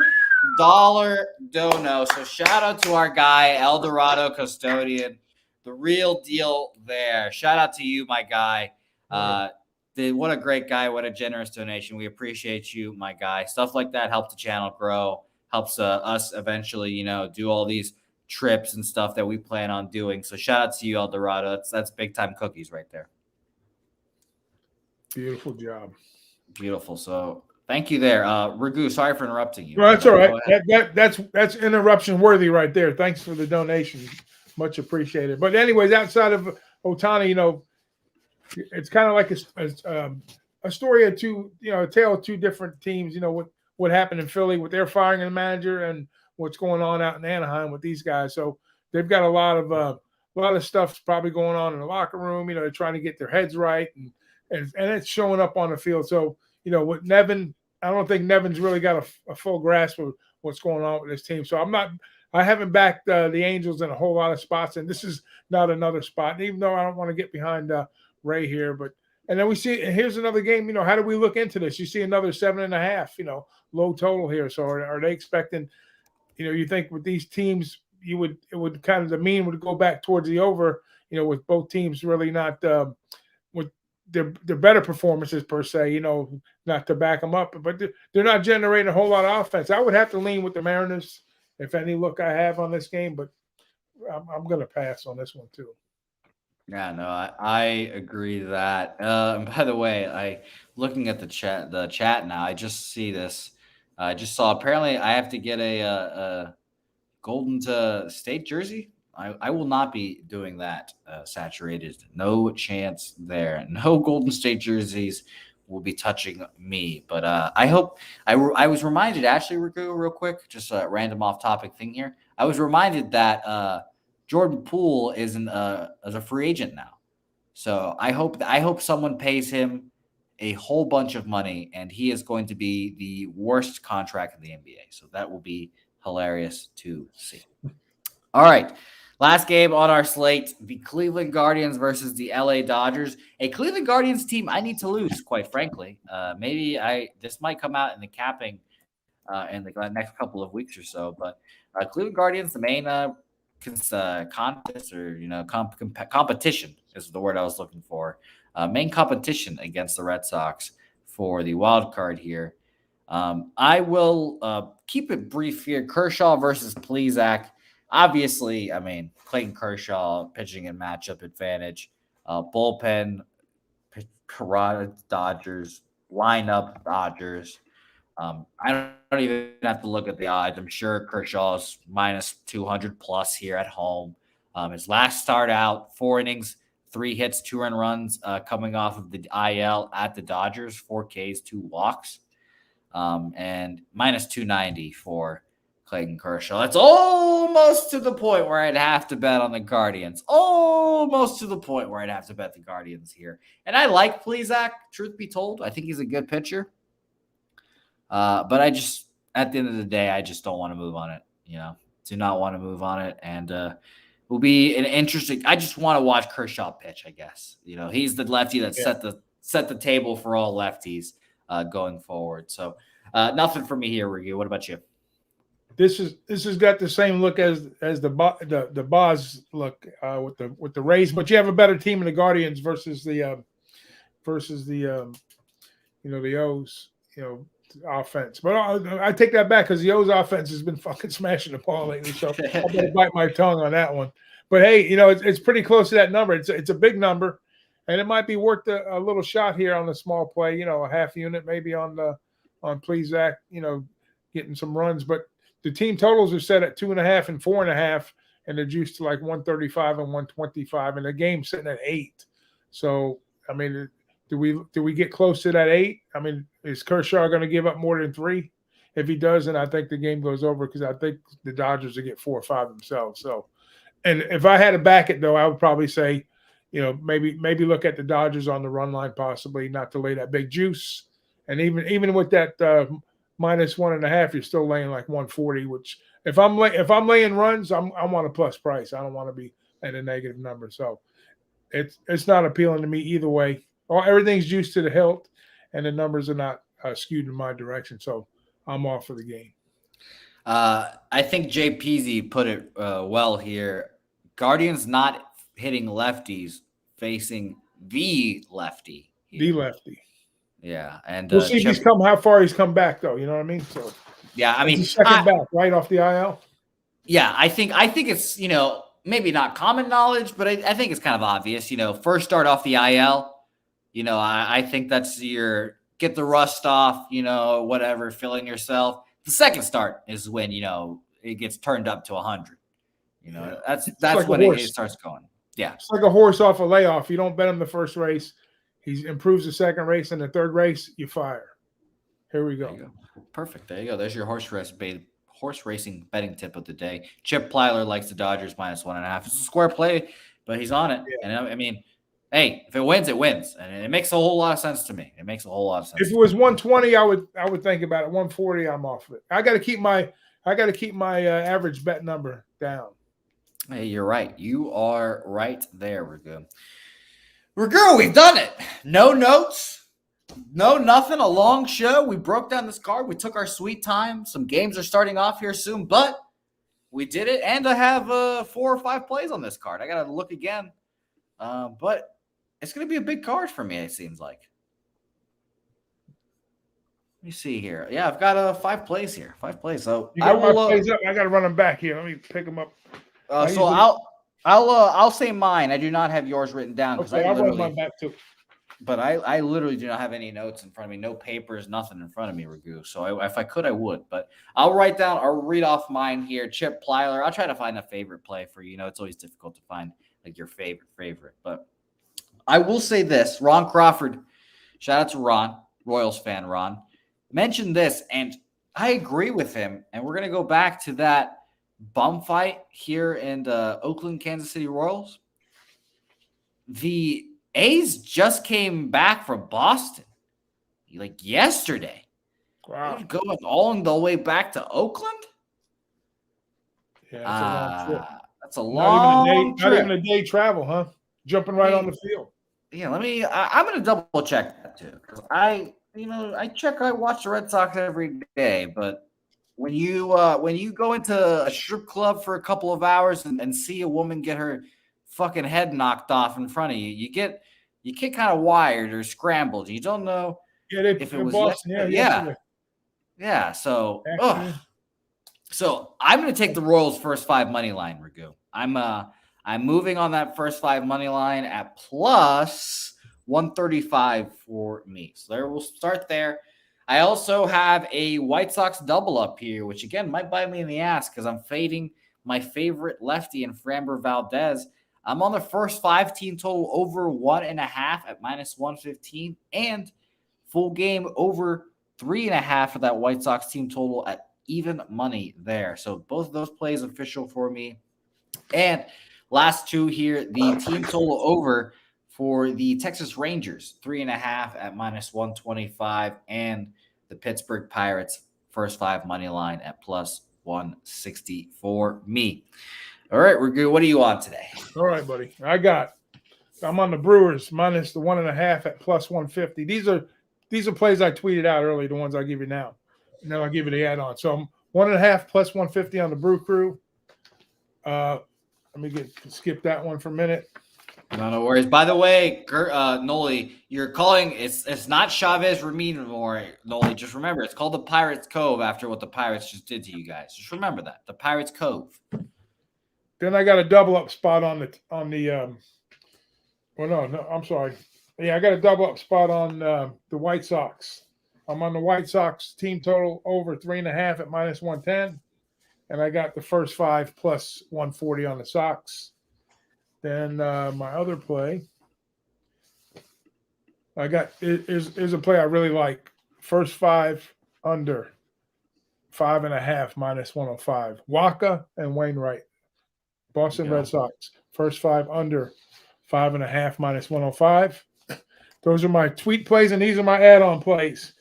dono. So shout out to our guy El Dorado Custodian, the real deal there. Shout out to you, my guy. What a great guy. What a generous donation. We appreciate you, my guy. Stuff like that helps the channel grow, helps us eventually, do all these trips and stuff that we plan on doing. So shout out to you, El Dorado. That's big time cookies right there. Beautiful job. Beautiful. So thank you there. Ragu, sorry for interrupting you. No, that's all right. That's interruption worthy right there. Thanks for the donation. Much appreciated. But anyways, outside of Ohtani, it's kind of like a story of two, a tale of two different teams. What happened in Philly with their firing of the manager and what's going on out in Anaheim with these guys. So they've got a lot of stuff probably going on in the locker room. They're trying to get their heads right, and it's showing up on the field. So with Nevin, I don't think Nevin's really got a full grasp of what's going on with this team. So I haven't backed the Angels in a whole lot of spots, and this is not another spot. Even though I don't want to get behind Ray here, and then we see, and here's another game. How do we look into this? You see another 7.5, low total here. So are they expecting? You think with these teams, it would kind of the mean would go back towards the over. With both teams really not with their better performances per se. Not to back them up, but they're not generating a whole lot of offense. I would have to lean with the Mariners if any look I have on this game, but I'm going to pass on this one too. Yeah, no, I agree that. By the way, looking at the chat now, I just see this. I just saw apparently I have to get a Golden State jersey. I will not be doing that. Saturated, no chance there. No Golden State jerseys will be touching me. But I hope I was reminded actually, Ragu, real quick, just a random off topic thing here. I was reminded that Jordan Poole is as a free agent now. So I hope someone pays him a whole bunch of money, and he is going to be the worst contract in the NBA. So that will be hilarious to see. All right. Last game on our slate, the Cleveland Guardians versus the LA Dodgers. A Cleveland Guardians team I need to lose, quite frankly. Maybe this might come out in the capping in the next couple of weeks or so. But Cleveland Guardians, the main contest or competition is the word I was looking for. Main competition against the Red Sox for the wild card here. I will keep it brief here. Kershaw versus Plesac. Obviously, I mean, Clayton Kershaw pitching and matchup advantage. Bullpen, Parada Dodgers, lineup Dodgers. I don't even have to look at the odds. I'm sure Kershaw's minus 200 plus here at home. His last start out, 4 innings, 3 hits, 2 earned runs, coming off of the IL at the Dodgers, 4 Ks, 2 walks, and minus 290 for Clayton Kershaw. That's almost to the point where I'd have to bet on the Guardians. Almost to the point where I'd have to bet the Guardians here. And I like Plesac, truth be told. I think he's a good pitcher. But at the end of the day, I just don't want to move on it. Do not want to move on it. And will be an interesting. I just want to watch Kershaw pitch, I guess. He's the lefty that set the table for all lefties going forward. So nothing for me here, Ricky. What about you? This has got the same look as the Boz look with the Rays, but you have a better team in the Guardians versus the the O's offense. But I take that back because the O's offense has been fucking smashing the ball lately. So I better bite my tongue on that one. But hey, it's pretty close to that number. It's a big number, and it might be worth a little shot here on the small play. A half unit maybe on Plesac. Getting some runs, but the team totals are set at 2.5 and 4.5, and they're juiced to like 135 and 125, and the game's sitting at 8. So I mean, do we get close to that 8? I mean, is Kershaw going to give up more than 3? If he does, then I think the game goes over because I think the Dodgers will get 4 or 5 themselves. So, and if I had to back it though, I would probably say, maybe look at the Dodgers on the run line, possibly not to lay that big juice, and even with that minus 1.5, you're still laying like 140. Which if I'm laying runs, I want a plus price. I don't want to be at a negative number. So it's not appealing to me either way. Everything's juiced to the hilt, and the numbers are not skewed in my direction. So I'm off for the game. I think Jay Peasy put it well here. Guardians not hitting lefties, facing the lefty. The lefty. Yeah, and we'll see how far he's come back, though. You know what I mean? So yeah, I mean, second back right off the IL. Yeah, I think it's maybe not common knowledge, but I think it's kind of obvious. First start off the IL. I think that's your get the rust off. Whatever, filling yourself. The second start is when it gets turned up to 100. That's like when it starts going. Yeah, it's like a horse off a layoff. You don't bet him the first race. He improves the second race, and the third race, you fire. Here we go. There you go. Perfect. There you go. There's your horse racing betting tip of the day. Chip Plyler likes the Dodgers minus 1.5. It's a square play, but he's on it. Yeah. And I mean, hey, if it wins, it wins, and it makes a whole lot of sense to me. It makes a whole lot of sense. If it was 120, I would think about it. 140, I'm off of it. I got to keep my average bet number down. Hey, you're right. You are right there. We're good. We've done it. No notes, no nothing. A long show. We broke down this card. We took our sweet time. Some games are starting off here soon, but we did it. And I have 4 or 5 plays on this card. I got to look again. But it's going to be a big card for me, it seems like. Let me see here. Yeah, I've got 5 plays here. 5 plays. So you got my plays up. I got to run them back here. Let me pick them up. I'll say mine. I do not have yours written down because I'll run mine back too. But I literally do not have any notes in front of me, no papers, nothing in front of me, Ragu. So if I could, I would. But I'll read off mine here. Chip Plyler. I'll try to find a favorite play for you. It's always difficult to find like your favorite. But I will say this: Ron Crawford. Shout out to Ron, Royals fan Ron. Mentioned this, and I agree with him. And we're gonna go back to that bum fight here in the Oakland Kansas City Royals. The A's just came back from Boston like yesterday. Wow. They're going all the way back to Oakland? Yeah, that's a long trip. That's a long trip. Not even a day travel, huh? Jumping right on the field. Yeah, I'm going to double check that too. Because I watch the Red Sox every day, but when you go into a strip club for a couple of hours and see a woman get her fucking head knocked off in front of you, you get kind of wired or scrambled. You don't know if it was Boston. Yeah. So I'm going to take the Royals first 5 money line, Ragu. I'm moving on that first 5 money line at plus 135 for me. So there, we'll start there. I also have a White Sox double up here, which again might bite me in the ass because I'm fading my favorite lefty in Framber Valdez. I'm on the first 5 team total over 1.5 at minus 115 and full game over 3.5 for that White Sox team total at even money there. So both of those plays official for me. And last 2 here, the team total over for the Texas Rangers, 3.5 at minus 125, and the Pittsburgh Pirates first 5 money line at plus 160 for me. All right, Ragu, what are you on today? All right, buddy. I'm on the Brewers minus the 1.5 at plus 150. These are plays I tweeted out earlier, the ones I give you now. And then I'll give you the add-on. So I'm 1.5 plus 150 on the Brew Crew. Let me skip that one for a minute. No worries. By the way, Noli, you're calling it's not Chavez Ramin anymore, Noli. Just remember, it's called the Pirates Cove after what the Pirates just did to you guys. Just remember that. The Pirates Cove. Then I got a double up spot on the well, no, I'm sorry. Yeah, I got a double up spot on the White Sox. I'm on the White Sox team total over 3.5 at minus 110. And I got the first 5 plus 140 on the Sox. Then my other play, I got is a play I really like. First 5 under 5.5 minus 105. Waka and Wainwright. Boston Red Sox. First 5 under 5.5 minus 105. Those are my tweet plays, and these are my add-on plays.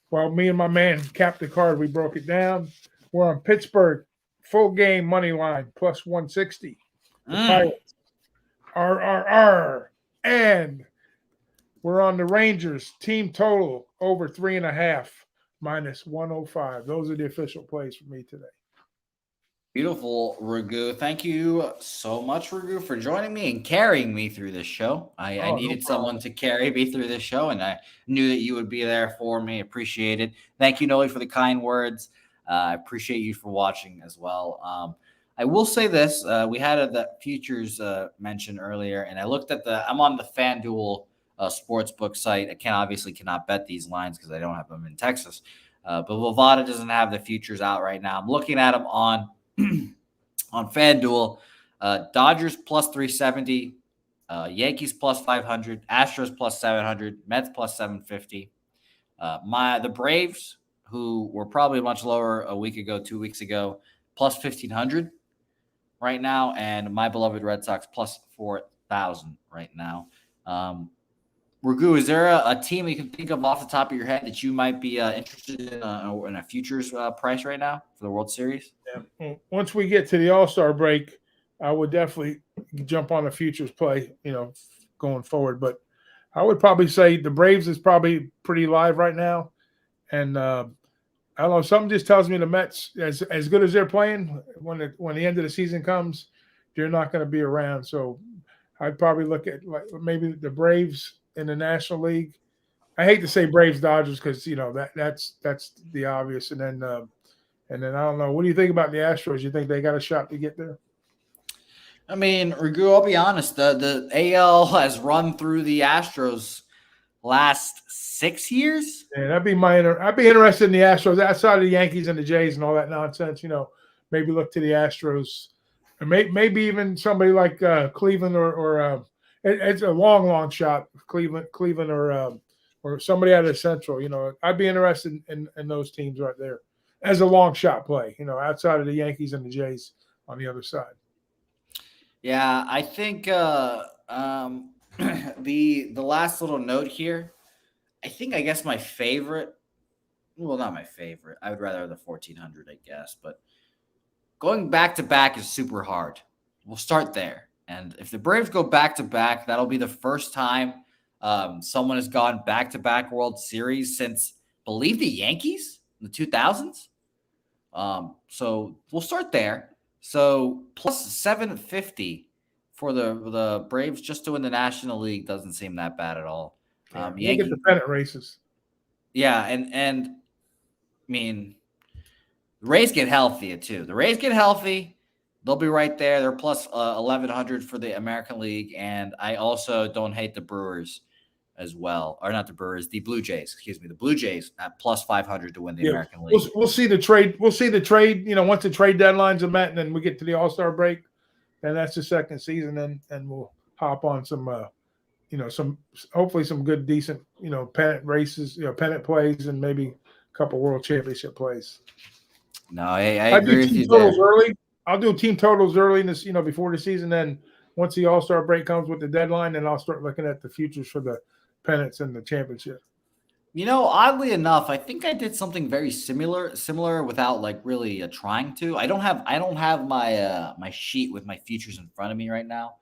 While me and my man capped the card, we broke it down. We're on Pittsburgh, full game money line, plus 160. The Pirates, RRR. And we're on the Rangers, team total over 3.5, minus 105. Those are the official plays for me today. Beautiful, Ragu. Thank you so much, Ragu, for joining me and carrying me through this show. I needed someone to carry me through this show, and I knew that you would be there for me. Appreciate it. Thank you, Noli, for the kind words. I appreciate you for watching as well. I will say this. We had the futures mentioned earlier, and I looked at I'm on the FanDuel sportsbook site. I cannot bet these lines because I don't have them in Texas. But Bovada doesn't have the futures out right now. I'm looking at them on FanDuel. Dodgers plus 370, Yankees plus 500, Astros plus 700, Mets plus 750. The Braves, who were probably much lower a week ago, 2 weeks ago, plus 1,500 right now, and my beloved Red Sox plus 4,000 right now. Ragu, is there a team you can think of off the top of your head that you might be interested in a futures price right now for the World Series? Yeah. Once we get to the All-Star break, I would definitely jump on a futures play, going forward. But I would probably say the Braves is probably pretty live right now. And I don't know, something just tells me the Mets, as good as they're playing, when the end of the season comes, they're not going to be around. So I'd probably look at like maybe the Braves in the National League. I hate to say Braves Dodgers because that's the obvious. And then I don't know. What do you think about the Astros? You think they got a shot to get there? I mean, Ragu, I'll be honest. The AL has run through the Astros last 6 years. Yeah, I'd be interested in the Astros outside of the Yankees and the Jays and all that nonsense. Maybe look to the Astros, and maybe even somebody like Cleveland or it's a long shot. Cleveland or somebody out of the Central. I'd be interested in those teams right there as a long shot play. Outside of the Yankees and the Jays on the other side. Yeah, I think the last little note here. I guess my favorite. Well, not my favorite. I would rather have the 1,400, I guess. But going back to back is super hard. We'll start there. And if the Braves go back to back, that'll be the first time someone has gone back to back World Series since, I believe, the Yankees in the 2000s. So we'll start there. So plus 750 for the Braves just to win the National League doesn't seem that bad at all. You get the pennant races. Yeah, and I mean, the Rays get healthy too. The Rays get healthy. They'll be right there. They're plus 1,100 for the American League. And I also don't hate the Brewers as well. Or not the Brewers, the Blue Jays. Excuse me, the Blue Jays at plus 500 to win the American League. We'll see the trade. We'll see the trade, once the trade deadlines are met and then we get to the All-Star break. And that's the second season. And we'll hop on some, hopefully some good, decent, pennant races, pennant plays and maybe a couple World Championship plays. No, I agree with you there. I'll do team totals early in this, before the season. Then once the All-Star break comes with the deadline, then I'll start looking at the futures for the pennants and the championship. Oddly enough, I think I did something very similar without like really trying to. I don't have my my sheet with my futures in front of me right now.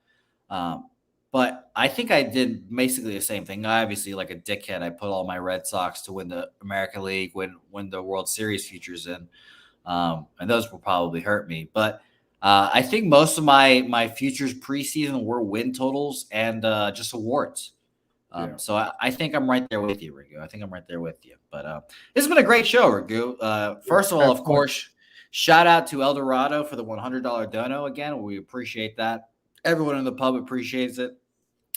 But I think I did basically the same thing. Obviously, like a dickhead, I put all my Red Sox to win the American League, win the World Series futures in. and those will probably hurt me. But I think most of my futures preseason were win totals and just awards. So I think I'm right there with you, Ragu. I think I'm right there with you. But this has been a great show, Ragu. First of all, of course, shout out to El Dorado for the $100 dono again. We appreciate that. Everyone in the pub appreciates it.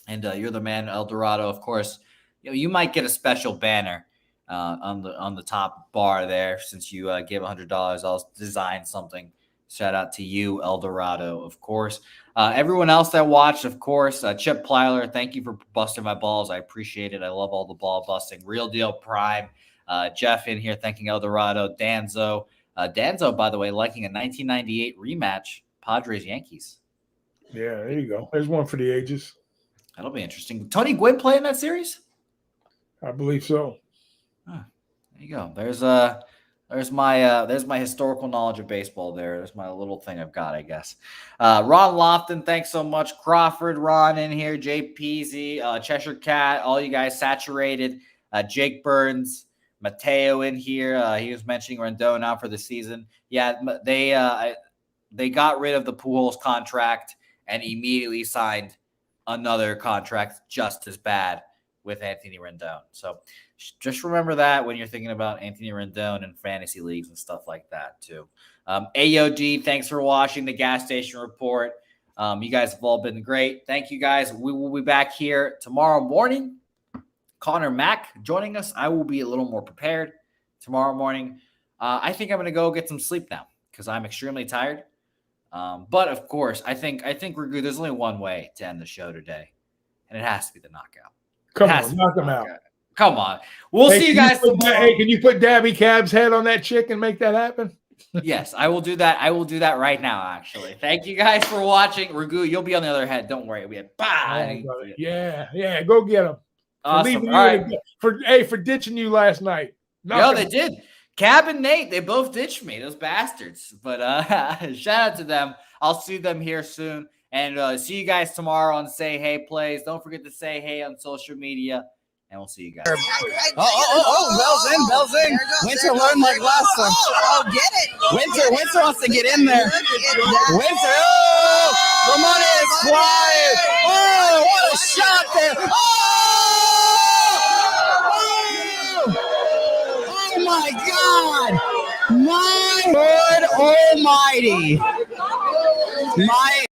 And you're the man, El Dorado. Of course, you might get a special banner on the top bar there since you gave $100. I'll design something. Shout out to you, El Dorado, of course. Everyone else that watched, of course, Chip Plyler, thank you for busting my balls. I appreciate it. I love all the ball busting. Real Deal Prime. Jeff in here thanking El Dorado. Danzo. Danzo, by the way, liking a 1998 rematch, Padres-Yankees. Yeah, there you go. There's one for the ages. That'll be interesting. Tony Gwynn play in that series? I believe so. There you go. There's my historical knowledge of baseball there. There's my little thing I've got, I guess. Ron Lofton, thanks so much. Crawford, Ron in here. Jay Peasy, Cheshire Cat, all you guys saturated. Jake Burns, Mateo in here. He was mentioning Rendon out for the season. Yeah, they got rid of the Pujols contract and immediately signed another contract just as bad with Anthony Rendon. So just remember that when you're thinking about Anthony Rendon and fantasy leagues and stuff like that too. AOG, thanks for watching the Gas Station Report. You guys have all been great. Thank you guys. We will be back here tomorrow morning. Connor Mack joining us. I will be a little more prepared tomorrow morning. I think I'm going to go get some sleep now because I'm extremely tired. But of course, I think we're good. There's only one way to end the show today, and it has to be the knockout. Come on, knock him out. Come on. We'll see you guys tomorrow. Hey, can you put Dabby Cab's head on that chick and make that happen? Yes, I will do that. I will do that right now, actually. Thank you guys for watching. Ragu, you'll be on the other head. Don't worry. We'll be bye. Yeah, go get him. Awesome. All right. For ditching you last night. No, they did. Cab and Nate, they both ditched me, those bastards. But shout out to them. I'll see them here soon. And see you guys tomorrow on Say Hey Plays. Don't forget to say hey on social media. And we'll see you guys. Bell's in. Winter learned like last time. Oh, get it. Winter wants to get in there. Winter. Oh, the money is quiet. Oh, what a shot there. Oh my God. My Lord Almighty. My